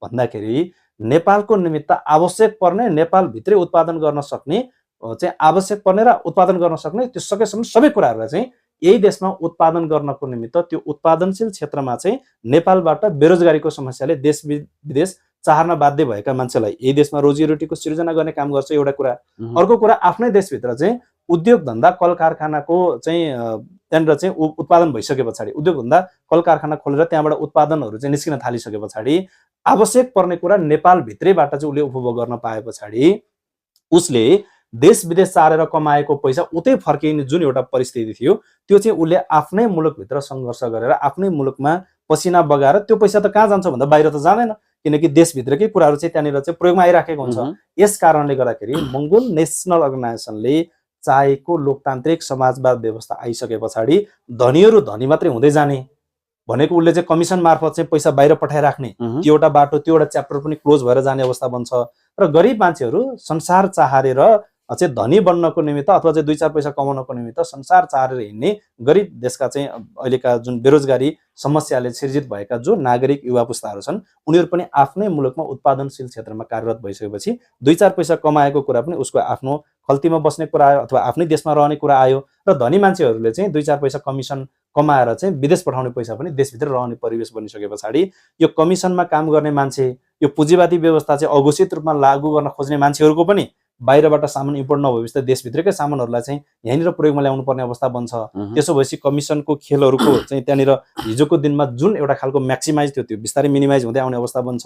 A: भन्दाखेरि नेपालको निमित्त आवश्यक पर्ने, नेपालभित्रै उत्पादन गर्न सक्ने चाहिँ आवश्यक पर्ने र उत्पादन गर्न सक्ने त्यो सकेसम्म सबै कुराहरूलाई चाहिँ यही देशमा उत्पादन गर्नको निमित्त त्यो उत्पादनशील क्षेत्रमा चाहिँ नेपालबाट बेरोजगारीको समस्याले देश विदेश चाहर्न बाध्य भएका मान्छेलाई यही देशमा रोजीरोटीको सिर्जना गर्ने काम गर्छ एउटा कुरा। अर्को कुरा आफ्नै देशभित्र चाहिँ उद्योग धन्दा कल कारखानाको चाहिँ त्यहाँनिर चाहिँ उत्पादन भइसके पछाडि उद्योग धन्दा कल कारखाना खोलेर त्यहाँबाट उत्पादनहरू चाहिँ निस्किन थालिसके पछाडि आवश्यक पर्ने कुरा नेपालभित्रैबाट चाहिँ उसले उपभोग गर्न पाए पछाडि उसले देश विदेश चारेर कमाएको पैसा उतै फर्किने जुन एउटा परिस्थिति थियो त्यो चाहिँ उसले आफ्नै मुलुकभित्र सङ्घर्ष गरेर आफ्नै मुलुकमा पसिना बगाएर त्यो पैसा त कहाँ जान्छ भन्दा बाहिर त जाँदैन, किनकि देशभित्रकै कुराहरू चाहिँ त्यहाँनिर चाहिँ प्रयोगमा आइराखेको हुन्छ। यस कारणले गर्दाखेरि मङ्गोल नेसनल अर्गनाइजेसनले चाहेको लोकतान्त्रिक समाजवाद व्यवस्था आइसके पछाडि धनीहरू धनी मात्रै हुँदै जाने भनेको उसले चाहिँ कमिसन मार्फत चाहिँ पैसा बाहिर पठाइराख्ने त्यो एउटा बाटो, त्यो एउटा च्याप्टर पनि क्लोज भएर जाने अवस्था बन्छ र गरिब मान्छेहरू संसार चाहेर चाहिँ धनी बन्नको निमित्त अथवा चाहिँ 2-4 पैसा कमाउनको निमित्त संसार चाहेर हिँड्ने गरिब देशका चाहिँ अहिलेका जुन बेरोजगारी समस्याले सिर्जित भएका जो नागरिक युवा पुस्ताहरू छन् उनीहरू पनि आफ्नै मुलुकमा उत्पादनशील क्षेत्रमा कार्यरत भइसकेपछि 2-4 पैसा कमाएको कुरा पनि उसको आफ्नो खल्तीमा बस्ने कुरा आयो अथवा आफ्नै देशमा रहने कुरा आयो र धनी मान्छेहरूले चाहिँ 2-4 पैसा कमिसन कमाएर चाहिँ विदेश पठाउने पैसा पनि देशभित्र रहने परिवेश बनिसके पछाडि यो कमिसनमा काम गर्ने मान्छे, यो पुँजीवादी व्यवस्था चाहिँ अघोषित रूपमा लागू गर्न खोज्ने मान्छेहरूको पनि बाहिरबाट सामान इम्पोर्ट नभएपछि त देशभित्रकै सामानहरूलाई चाहिँ यहीँनिर प्रयोगमा ल्याउनु पर्ने अवस्था बन्छ। त्यसो भएपछि कमिसनको खेलहरूको चाहिँ त्यहाँनिर हिजोको दिनमा जुन एउटा खालको म्याक्सिमाइज थियो त्यो बिस्तारै मिनिमाइज हुँदै आउने अवस्था बन्छ।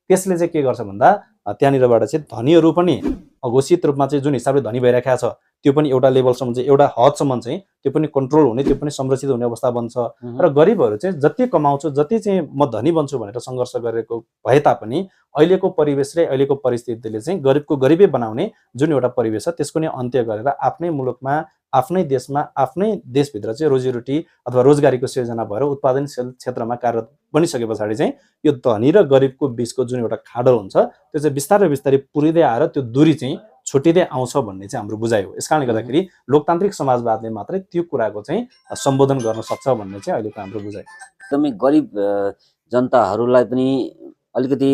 A: त्यसले चाहिँ के गर्छ भन्दा त्यहाँनिरबाट चाहिँ धनीहरू पनि अघोषित रूपमा चाहिँ जुन हिसाबले धनी भइराखेको छ त्यो पनि एउटा लेभलसम्म चाहिँ एउटा हदसम्म चाहिँ त्यो पनि कन्ट्रोल हुने, त्यो पनि संरक्षित हुने अवस्था बन्छ र गरिबहरू चाहिँ जति कमाउँछु, जति चाहिँ म धनी बन्छु भनेर सङ्घर्ष गरेको भए तापनि अहिलेको परिवेश र अहिलेको परिस्थितिले चाहिँ गरिबको गरिबै बनाउने जुन एउटा परिवेश छ त्यसको नै अन्त्य गरेर आफ्नै मुलुकमा, आफ्नै देशमा, आफ्नै देशभित्र चाहिँ रोजीरोटी अथवा रोजगारीको सिर्जना भएर उत्पादनशील क्षेत्रमा कार्यरत बनिसके पछाडि चाहिँ यो धनी र गरिबको बिचको जुन एउटा खाडल हुन्छ त्यो चाहिँ बिस्तारै बिस्तारै पुरिँदै आएर त्यो दूरी चाहिँ छुटिँदै आउँछ भन्ने चाहिँ हाम्रो बुझाइ हो। यसकारणले गर्दाखेरि लोकतान्त्रिक समाजवादले मात्रै त्यो कुराको चाहिँ सम्बोधन गर्न सक्छ भन्ने चाहिँ अहिलेको हाम्रो बुझाइ।
B: एकदमै गरिब जनताहरूलाई पनि अलिकति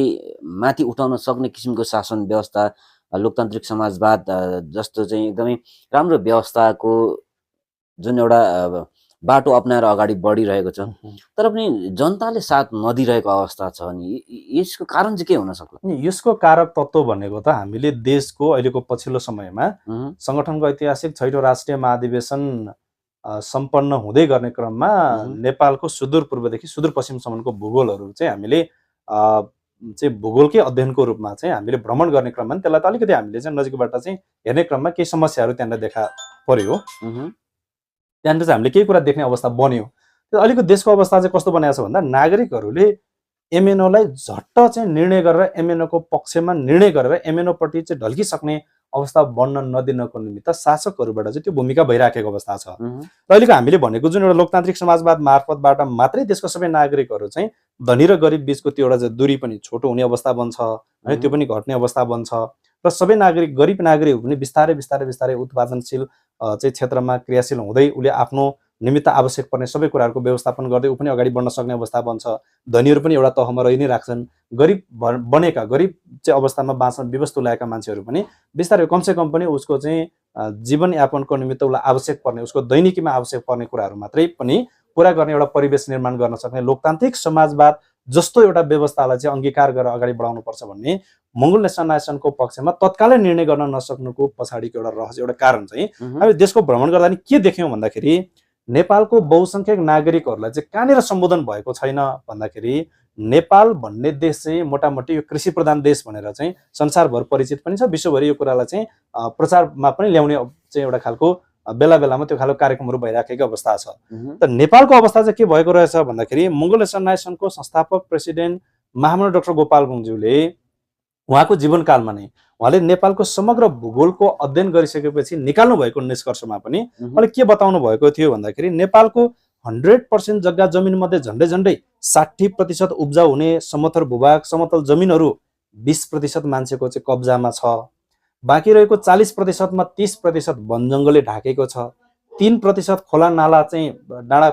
B: माथि उठाउन सक्ने किसिमको शासन व्यवस्था लोकतान्त्रिक समाजवाद जस्तो चाहिँ एकदमै राम्रो व्यवस्थाको जुन एउटा बाटो अप्नाएर अगाडि बढिरहेको छ, तर पनि जनताले साथ नदिरहेको अवस्था छ। अनि यसको कारण चाहिँ के हुन सक्ला?
A: यसको कारक तत्त्व भनेको त हामीले देशको अहिलेको पछिल्लो समयमा सङ्गठनको ऐतिहासिक 6औं राष्ट्रिय महाधिवेशन सम्पन्न हुँदै गर्ने क्रममा नेपालको सुदूरपूर्वदेखि सुदूरपश्चिमसम्मको भूगोलहरू चाहिँ हामीले चाहिँ भूगोलकै अध्ययनको रूपमा चाहिँ हामीले भ्रमण गर्ने क्रममा त्यसलाई त अलिकति हामीले चाहिँ नजिकबाट चाहिँ हेर्ने क्रममा केही समस्याहरू त्यहाँनिर देखा पर्यो। त्यहाँनिर चाहिँ हामीले केही कुरा देख्ने अवस्था बन्यो। त्यो अहिलेको देशको अवस्था चाहिँ कस्तो बनाएको छ भन्दा नागरिकहरूले एमएनओलाई झट्ट चाहिँ निर्णय गरेर एमएनओको पक्षमा निर्णय गरेर एमएनओपट्टि चाहिँ ढल्किसक्ने अवस्था बन्न नदिनको निमित्त शासकहरूबाट चाहिँ त्यो भूमिका भइराखेको अवस्था छ। र अहिलेको हामीले भनेको जुन एउटा लोकतान्त्रिक समाजवाद मार्फतबाट मात्रै देशको सबै नागरिकहरू चाहिँ धनी र गरिब बिचको त्यो एउटा दूरी पनि छोटो हुने अवस्था बन्छ है, त्यो पनि घट्ने अवस्था बन्छ र सबै नागरिक गरिब नागरिक पनि बिस्तारै बिस्तारै बिस्तारै उत्पादनशील चाहिँ क्षेत्रमा क्रियाशील हुँदै उसले आफ्नो निमित्त आवश्यक पर्ने सबै कुराहरूको व्यवस्थापन गर्दै ऊ पनि अगाडि बढ्न सक्ने अवस्था बन्छ। धनीहरू पनि एउटा तहमा रहि नै राख्छन्। गरिब बनेका गरिब चाहिँ अवस्थामा बाँच्न विवश तुल्याएका मान्छेहरू पनि बिस्तारै कमसेकम पनि उसको चाहिँ जीवनयापनको निमित्त उसलाई आवश्यक पर्ने उसको दैनिकीमा आवश्यक पर्ने कुराहरू मात्रै पनि पुरा गर्ने एउटा परिवेश निर्माण गर्न सक्ने लोकतान्त्रिक समाजवाद जस्तो एउटा व्यवस्थालाई चाहिँ अङ्गीकार गरेर अगाडि बढाउनुपर्छ भन्ने मङ्गोल नेसनलाइजेसनको पक्षमा तत्कालै निर्णय गर्न नसक्नुको पछाडिको एउटा रहस्य एउटा कारण चाहिँ हामी देशको भ्रमण गर्दा नि के देख्यौँ भन्दाखेरि नेपालको बहुसङ्ख्यक नागरिकहरूलाई चाहिँ कहाँनिर सम्बोधन भएको छैन भन्दाखेरि नेपाल भन्ने देश चाहिँ मोटामोटी यो कृषि प्रधान देश भनेर चाहिँ संसारभर परिचित पनि छ। विश्वभरि यो कुरालाई चाहिँ प्रचारमा पनि ल्याउने चाहिँ एउटा खालको बेला बेलामा त्यो खालको कार्यक्रमहरू भइराखेको अवस्था छ। त नेपालको अवस्था चाहिँ के भएको रहेछ भन्दाखेरि मङ्गोल नेसनलाइजेसनको संस्थापक प्रेसिडेन्ट महामना डाक्टर गोपाल गुरुङज्यूले उहाँको जीवनकालमा नै उहाँले नेपालको समग्र भूगोलको अध्ययन गरिसकेपछि निकाल्नु भएको निष्कर्षमा पनि उहाँले के बताउनु भएको थियो भन्दाखेरि नेपालको 100% जग्गा जमिन मध्ये झन्डै झन्डै 60% उब्जाउ हुने समथर भूभाग समतल जमिनहरू 20% मान्छेको चाहिँ कब्जामा छ। बाँकी रहेको 40% मा 30% वन जङ्गलले ढाकेको छ। 3% खोला नाला चाहिँ डाँडा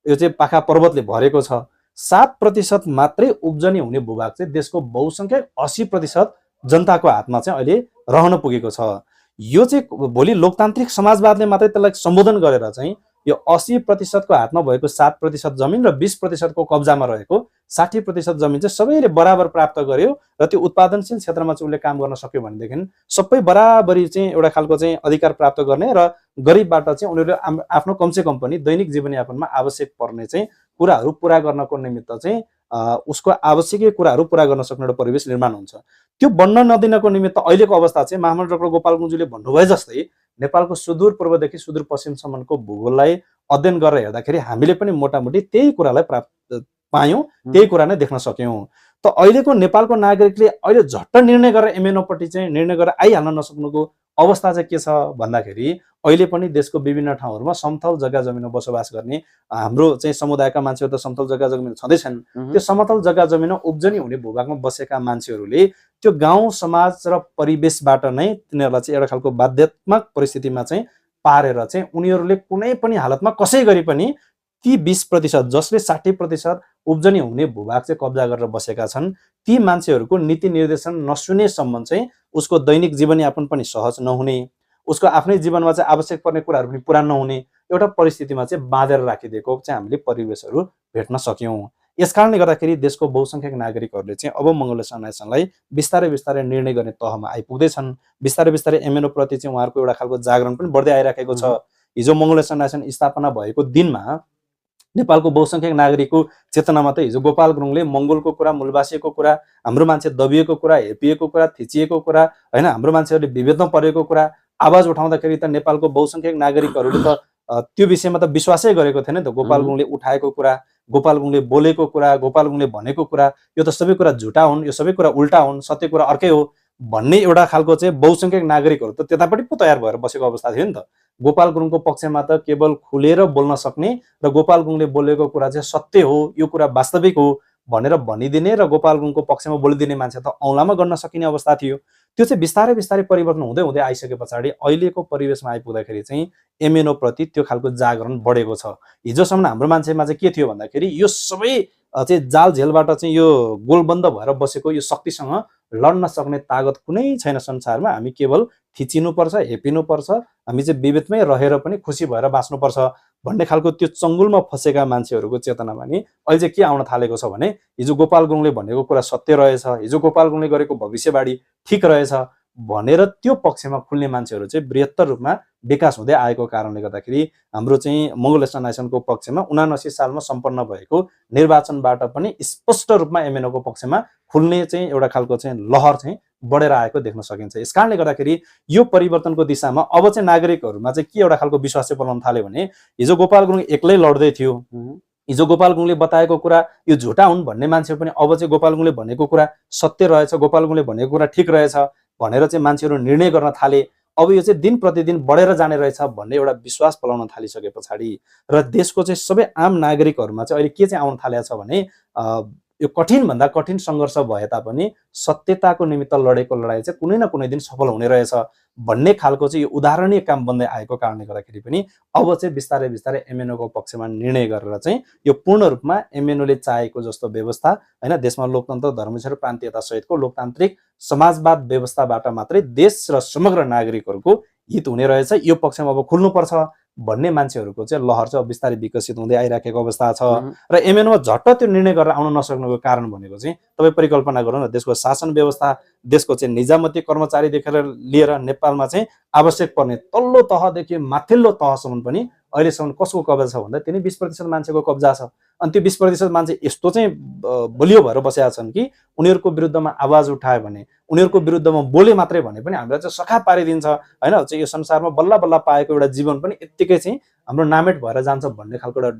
A: यो चाहिँ पाखा पर्वतले भरेको छ। 7% मात्रै उब्जनी हुने भूभाग चाहिँ देशको बहुसङ्ख्यक 80% जनताको हातमा चाहिँ अहिले रहन पुगेको छ। यो चाहिँ भोलि लोकतान्त्रिक समाजवादले मात्रै त्यसलाई सम्बोधन गरेर चाहिँ यो 80% को हातमा भएको 7% जमिन र 20% को कब्जामा रहेको 60% जमिन चाहिँ सबैले बराबर प्राप्त गर्यो र त्यो उत्पादनशील क्षेत्रमा चाहिँ उसले काम गर्न सक्यो भनेदेखि सबै बराबरी चाहिँ एउटा खालको चाहिँ अधिकार प्राप्त गर्ने र गरिबबाट चाहिँ उनीहरूले आफ्नो कमसेकम पनि दैनिक जीवनयापनमा आवश्यक पर्ने चाहिँ कुराहरू पुरा गर्नको निमित्त चाहिँ उसको आवश्यक कुराहरू पुरा गर्न सक्ने एउटा परिवेश निर्माण हुन्छ। त्यो बन्न नदिनको निमित्त अहिलेको अवस्था चाहिँ महामना डाक्टर गोपाल गुरुङज्यूले भन्नुभए जस्तै नेपालको सुदूरपूर्वदेखि सुदूरपश्चिमसम्मको भूगोललाई अध्ययन गरेर हेर्दाखेरि हामीले पनि मोटामोटी त्यही कुरालाई प्राप्त पायौँ, त्यही कुरा नै देख्न सक्यौँ। त अहिलेको नेपालको नागरिकले अहिले झट्ट निर्णय गरेर एमएनओपट्टि चाहिँ निर्णय गरेर आइहाल्न नसक्नुको अवस्था चाहिँ के छ भन्दाखेरि अहिले पनि देशको विभिन्न ठाउँहरूमा समतल जग्गा जमिनमा बसोबास गर्ने हाम्रो चाहिँ समुदायका मान्छेहरू त समतल जग्गा जमिन छँदैछन्। त्यो समतल जग्गा जमिनमा उब्जनी हुने भूभागमा बसेका मान्छेहरूले त्यो गाउँ समाज र परिवेशबाट नै तिनीहरूलाई चाहिँ एउटा खालको बाध्यात्मक परिस्थितिमा चाहिँ पारेर चाहिँ उनीहरूले कुनै पनि हालतमा कसै गरी पनि ती 20% जसले 60% उब्जनी हुने भूभाग चाहिँ कब्जा गरेर बसेका छन् ती मान्छेहरूको नीति निर्देशन नसुनेसम्म चाहिँ उसको दैनिक जीवनयापन पनि सहज नहुने, उसको आफ्नै जीवनमा चाहिँ आवश्यक पर्ने कुराहरू पनि पुरा नहुने एउटा परिस्थितिमा चाहिँ बाँधेर राखिदिएको चाहिँ हामीले परिवेशहरू भेट्न सक्यौँ। यसकारणले गर्दाखेरि देशको बहुसङ्ख्यक नागरिकहरूले चाहिँ अब मङ्गोल नेसनलाइजेसनलाई बिस्तारै बिस्तारै निर्णय गर्ने तहमा आइपुग्दैछन्। बिस्तारै बिस्तारै एमएनओ प्रति चाहिँ उहाँहरूको एउटा खालको जागरण पनि बढ्दै आइराखेको छ। हिजो मङ्गोल नेसनलाइजेसन स्थापना भएको दिनमा नेपालको बहुसङ्ख्यक नागरिकको चेतनामा त हिजो गोपाल गुरुङले मङ्गोलको कुरा, मूलवासीको कुरा, हाम्रो मान्छे दबिएको कुरा, हेपिएको कुरा, थिचिएको कुरा हैन, हाम्रो मान्छेहरूले विभेदमा परेको कुरा आवाज उठाउँदाखेरि त नेपालको बहुसङ्ख्यक नागरिकहरूले त त्यो विषयमा त विश्वासै गरेको थिएन नि त। गोपाल गुरुङले उठाएको कुरा, गोपाल गुरुङले बोलेको कुरा, गोपाल गुरुङले भनेको कुरा यो त सबै कुरा झुटा हुन्, यो सबै कुरा उल्टा हुन्, सत्य कुरा अर्कै हो भन्ने एउटा खालको चाहिँ बहुसङ्ख्यक नागरिकहरू त त्यतापट्टि पो तयार भएर बसेको अवस्था थियो नि त। गोपाल गुरुङको पक्षमा त केवल खुलेर बोल्न सक्ने र गोपाल गुरुङले बोलेको कुरा चाहिँ सत्य हो, यो कुरा वास्तविक हो भनेर भनिदिने र गोपाल गुरुङको पक्षमा बोलिदिने मान्छे त औँलामा गर्न सकिने अवस्था थियो। त्यो चाहिँ बिस्तारै बिस्तारै परिवर्तन हुँदै हुँदै आइसके पछाडि अहिलेको परिवेशमा आइपुग्दाखेरि चाहिँ एमएनओ प्रति त्यो खालको जागरण बढेको छ। हिजोसम्म हाम्रो मान्छेमा चाहिँ के थियो भन्दाखेरि यो सबै चाहिँ जाल झेलबाट चाहिँ यो गोलबन्द भएर बसेको यो शक्तिसँग लड्न सक्ने तागत कुनै छैन संसारमा, हामी केवल थिचिनुपर्छ, हेपिनुपर्छ, हामी चाहिँ विवेकमै रहेर पनि खुसी भएर बाँच्नुपर्छ भन्ने खालको त्यो चङ्गुलमा फँसेका मान्छेहरूको चेतनामा नि अहिले चाहिँ के आउन थालेको छ भने हिजो गोपाल गुरुङले भनेको कुरा सत्य रहेछ, हिजो गोपाल गुरुङले गरेको भविष्यवाणी ठिक रहेछ भनेर त्यो पक्षमा खुल्ने मान्छेहरू चाहिँ बृहत्तर रूपमा विकास हुँदै आएको कारणले गर्दाखेरि हाम्रो चाहिँ मङ्गोल नेसनल अर्गनाइजेसनको पक्षमा 79 सालमा सम्पन्न भएको निर्वाचनबाट पनि स्पष्ट रूपमा एमएनओको पक्षमा खुल्ने चाहिँ एउटा खालको चाहिँ लहर चाहिँ बढेर आएको देख्न सकिन्छ। यस कारणले गर्दाखेरि यो परिवर्तनको दिशामा अब चाहिँ नागरिकहरूमा चाहिँ के एउटा खालको विश्वास चाहिँ पलाउन थाल्यो भने हिजो गोपाल गुरुङ एक्लै लड्दै थियो, हिजो गोपाल गुरुङले बताएको कुरा यो झुटा हुन् भन्ने मान्छे पनि अब चाहिँ गोपाल गुरुङले भनेको कुरा सत्य रहेछ, गोपाल गुरुङले भनेको कुरा ठिक रहेछ भनेर चाहिँ मान्छेहरू निर्णय गर्न थाले। अब यो चाहिँ दिन प्रतिदिन बढेर जाने रहेछ भन्ने एउटा विश्वास पलाउन थालिसके पछाडि र देशको चाहिँ सबै आम नागरिकहरूमा चाहिँ अहिले के चाहिँ आउन थालेको छ भने यो कठिन भन्दा कठिन सङ्घर्ष भए तापनि सत्यताको निमित्त लडेको लडाइँ चाहिँ कुनै न कुनै दिन सफल हुने रहेछ भन्ने खालको चाहिँ यो उदाहरणीय काम बन्दै आएको कारणले गर्दाखेरि पनि अब चाहिँ बिस्तारै बिस्तारै एमएनओको पक्षमा निर्णय गरेर चाहिँ यो पूर्ण रूपमा एमएनओले चाहेको जस्तो व्यवस्था हैन, देशमा लोकतन्त्र, धर्मनिरपेक्ष, प्रान्तीयता सहितको लोकतान्त्रिक समाजवाद व्यवस्थाबाट मात्रै देश र समग्र नागरिकहरूको हित हुने रहेछ, यो पक्षमा अब खुल्नुपर्छ भन्ने मान्छेहरूको चाहिँ लहर चाहिँ बिस्तारै विकसित हुँदै आइराखेको अवस्था छ। र एमएनओमा झट्ट त्यो निर्णय गरेर आउन नसक्नुको कारण भनेको चाहिँ तपाईँ परिकल्पना गर्नु न, देशको शासन व्यवस्था, देशको चाहिँ निजामती कर्मचारीदेखि लिएर नेपालमा चाहिँ आवश्यक पर्ने तल्लो तहदेखि माथिल्लो तहसम्म पनि अहिलेसम्म कसको कब्जा छ भन्दा तिनी 20% मान्छेको कब्जा छ। अनि त्यो 20% मान्छे यस्तो चाहिँ बलियो भएर बसेका छन् कि उनीहरूको विरुद्धमा आवाज उठायो भने, उनीहरूको विरुद्धमा बोले मात्रै भने पनि हामीलाई चाहिँ सखा पारिदिन्छ हैन, चाहिँ यो संसारमा बल्ल बल्ल पाएको एउटा जीवन पनि यत्तिकै चाहिँ हाम्रो नामेट भएर जान्छ भन्ने खालको एउटा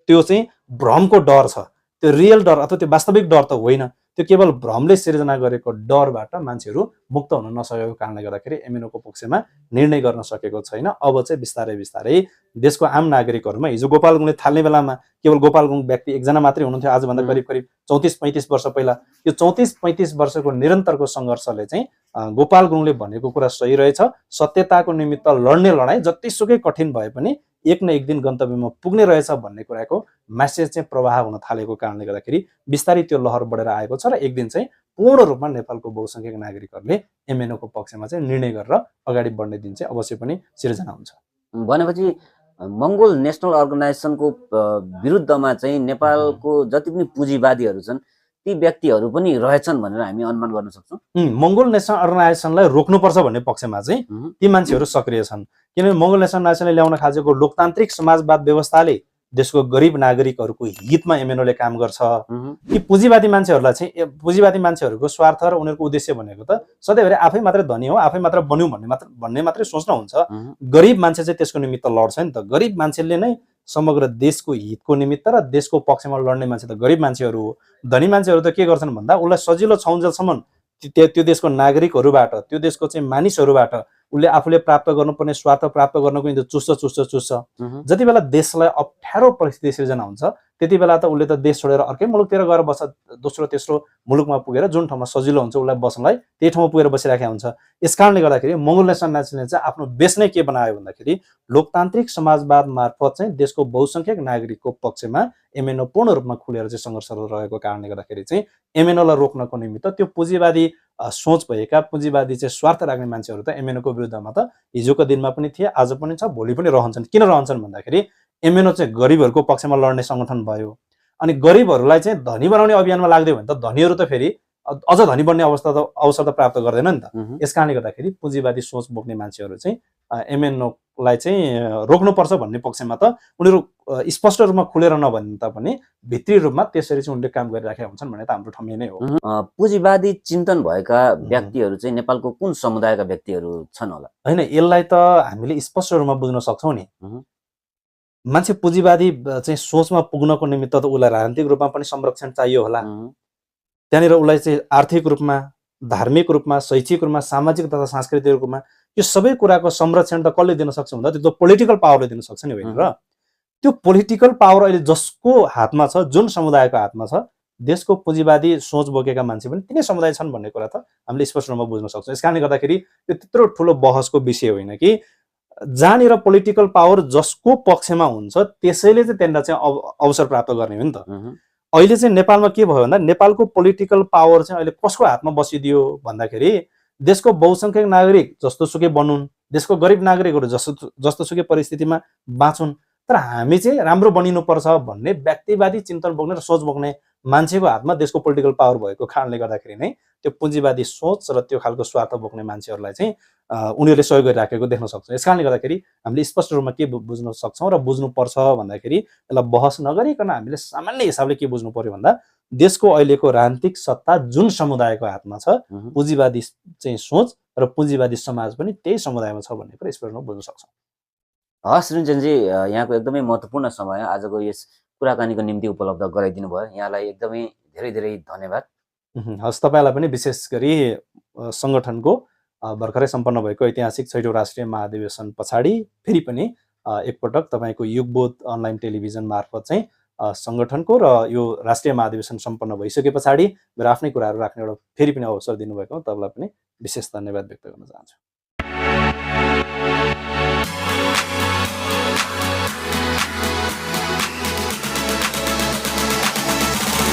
A: त्यो चाहिँ भ्रमको डर छ। त्यो रियल डर अथवा त्यो वास्तविक डर त होइन, त्यो केवल भ्रमले सिर्जना गरेको डरबाट मान्छेहरू मुक्त हुन नसकेको कारणले गर्दाखेरि एमएनओको पक्षमा निर्णय गर्न सकेको छैन। अब चाहिँ बिस्तारै बिस्तारै देशको आम नागरिकहरूमा हिजो गोपाल गुरुङले थाल्ने बेलामा केवल गोपाल गुरुङ व्यक्ति एकजना मात्रै हुनुहुन्थ्यो, आजभन्दा करिब करिब 34-35 वर्ष पहिला। यो 34-35 वर्षको निरन्तरको सङ्घर्षले चाहिँ गोपाल गुरुङले भनेको कुरा सही रहेछ, सत्यताको निमित्त लड्ने लडाइँ जतिसुकै कठिन भए पनि एक न एक दिन गन्तव्यमा पुग्ने रहेछ भन्ने कुराको मेसेज चाहिँ प्रवाह हुन थालेको कारणले गर्दाखेरि बिस्तारै त्यो लहर बढेर आएको छ र एक दिन चाहिँ पूर्ण रूपमा नेपालको बहुसङ्ख्यक नागरिकहरूले एमएनओको पक्षमा चाहिँ निर्णय गरेर अगाडि बढ्ने दिन चाहिँ अवश्य पनि सिर्जना हुन्छ।
B: भनेपछि मङ्गोल नेसनल अर्गनाइजेसनको विरुद्धमा चाहिँ नेपालको जति पनि पुँजीवादीहरू छन् ती व्यक्तिहरू पनि रहेछन् भनेर हामी अनुमान गर्न सक्छौँ।
A: मङ्गोल नेसनल अर्गनाइजेसनलाई रोक्नुपर्छ भन्ने पक्षमा चाहिँ ती मान्छेहरू सक्रिय छन्, किनभने मङ्गोल नेसनल अर्गनाइजेसनले ल्याउन खोजेको लोकतान्त्रिक समाजवाद व्यवस्थाले देशको गरिब नागरिकहरूको हितमा एमएनओले काम गर्छ। यी पुँजीवादी मान्छेहरूलाई चाहिँ पुँजीवादी मान्छेहरूको स्वार्थ र उनीहरूको उद्देश्य भनेको त सधैँभरि आफै मात्रै धनी हो, आफै मात्र बन्यौँ भन्ने मात्रै सोच्न हुन्छ। गरिब मान्छे चाहिँ त्यसको निमित्त लड्छ नि त। गरिब मान्छेले नै समग्र देशको हितको निमित्त र देशको पक्षमा लड्ने मान्छे त गरिब मान्छेहरू हो। धनी मान्छेहरू त के गर्छन् भन्दा उसलाई सजिलो छौन्जेलसम्म त्यो देशको नागरिकहरूबाट, त्यो देशको चाहिँ मानिसहरूबाट उसले आफूले प्राप्त गर्नुपर्ने स्वार्थ प्राप्त गर्नको निम्ति चुस्छ। जति बेला देशलाई अप्ठ्यारो परिस्थिति सिर्जना हुन्छ त्यति बेला त उसले त देश छोडेर अर्कै मुलुकतिर गएर बस्छ, दोस्रो तेस्रो मुलुकमा पुगेर जुन ठाउँमा सजिलो हुन्छ उसलाई बस्नलाई त्यही ठाउँमा पुगेर बसिरहेको हुन्छ। यस कारणले गर्दाखेरि मङ्गोल नेसनल अर्गनाइजेसनले चाहिँ आफ्नो बेस नै के बनायो भन्दाखेरि लोकतान्त्रिक समाजवाद मार्फत चाहिँ देशको बहुसङ्ख्यक नागरिकको पक्षमा एमएनओ पूर्ण रूपमा खुलेर चाहिँ सङ्घर्षरत रहेको कारणले गर्दाखेरि चाहिँ एमएनओलाई रोक्नको निमित्त त्यो पुँजीवादी सोच भएका, पुँजीवादी चाहिँ स्वार्थ राख्ने मान्छेहरू त एमएनओको विरुद्धमा त हिजोको दिनमा पनि थिए, आज पनि छ, भोलि पनि रहन्छन्। किन रहन्छन् भन्दाखेरि एमएनओ चाहिँ गरिबहरूको पक्षमा लड्ने सङ्गठन भयो। अनि गरिबहरूलाई चाहिँ धनी बनाउने अभियानमा लाग्दै भने त धनीहरू त फेरि अझ धनी बन्ने अवसर त प्राप्त गर्दैन नि त। यस कारणले गर्दाखेरि पुँजीवादी सोच बोक्ने मान्छेहरू चाहिँ एमएनओलाई चाहिँ रोक्नुपर्छ भन्ने पक्षमा त उनीहरू स्पष्ट रूपमा खुलेर नभने तापनि भित्री रूपमा त्यसरी चाहिँ उनले काम गरिराखेका हुन्छन् भन्ने त हाम्रो ठम्मी नै हो।
B: पुँजीवादी चिन्तन भएका व्यक्तिहरू चाहिँ नेपालको कुन समुदायका व्यक्तिहरू छन् होला?
A: होइन, यसलाई त हामीले स्पष्ट रूपमा बुझ्न सक्छौँ नि। मान्छे पुँजीवादी चाहिँ सोचमा पुग्नको निमित्त त उसलाई राजनीतिक रूपमा पनि संरक्षण चाहियो होला, त्यहाँनिर उसलाई चाहिँ आर्थिक रूपमा, धार्मिक रूपमा, शैक्षिक रूपमा, सामाजिक तथा सांस्कृतिक रूपमा यो सबै कुराको संरक्षण त कसले दिन सक्छ भन्दा त्यो पोलिटिकल पावरले दिन सक्छ नि होइन र? त्यो पोलिटिकल पावर अहिले जसको हातमा छ, जुन समुदायको हातमा छ, देशको पुँजीवादी सोच बोकेका मान्छे पनि तिनै समुदाय छन् भन्ने कुरा त हामीले स्पष्ट रूपमा बुझ्न सक्छौँ। यस कारणले गर्दाखेरि यो त्यत्रो ठुलो बहसको विषय होइन कि जहाँनिर पोलिटिकल पावर जसको पक्षमा हुन्छ त्यसैले चाहिँ त्यहाँनिर चाहिँ अवसर प्राप्त गर्ने हो नि त। अहिले चाहिँ नेपालमा के भयो भन्दा नेपालको पोलिटिकल पावर चाहिँ अहिले कसको हातमा बसिदियो भन्दाखेरि देशको बहुसङ्ख्यक नागरिक जस्तो सुकै बनुन्, देशको गरिब नागरिकहरू जस्तो सुकै परिस्थितिमा बाँचुन्
C: तर हामी चाहिँ राम्रो बनिनुपर्छ भन्ने व्यक्तिवादी चिन्तन बोक्ने र सोच बोक्ने मान्छेको हातमा देशको पोलिटिकल पावर भएको कारणले गर्दाखेरि नै त्यो पुँजीवादी सोच र त्यो खालको स्वार्थ बोक्ने मान्छेहरूलाई चाहिँ उनीहरूले सहयोग गरिराखेको देख्न सक्छौँ। यस कारणले गर्दाखेरि हामीले स्पष्ट रूपमा के बुझ्न सक्छौँ र बुझ्नुपर्छ भन्दाखेरि यसलाई बहस नगरिकन हामीले सामान्य हिसाबले के बुझ्नु पर्यो भन्दा देशको अहिलेको राजनीतिक सत्ता जुन समुदायको हातमा छ, पुँजीवादी चाहिँ सोच र पुँजीवादी समाज पनि त्यही समुदायमा छ भन्ने कुरा स्पष्ट रूपमा बुझ्न सक्छौँ।
B: हस् रुन्जेनजी, यहाँको एकदमै महत्त्वपूर्ण समय आजको यस कुराकानीको निम्ति उपलब्ध गराइदिनु भयो। यहाँलाई एकदमै धेरै धेरै धन्यवाद।
C: हस्, तपाईँलाई पनि विशेष गरी सङ्गठनको भर्खरै सम्पन्न भएको ऐतिहासिक 6औं राष्ट्रिय महाधिवेशन पछाडि फेरि पनि एकपटक तपाईँको युगबोध अनलाइन टेलिभिजन मार्फत चाहिँ सङ्गठनको र यो राष्ट्रिय महाधिवेशन सम्पन्न भइसके पछाडि मेरो आफ्नै कुराहरू राख्ने एउटा फेरि पनि अवसर दिनुभएको, तपाईँलाई पनि विशेष धन्यवाद व्यक्त गर्न चाहन्छु।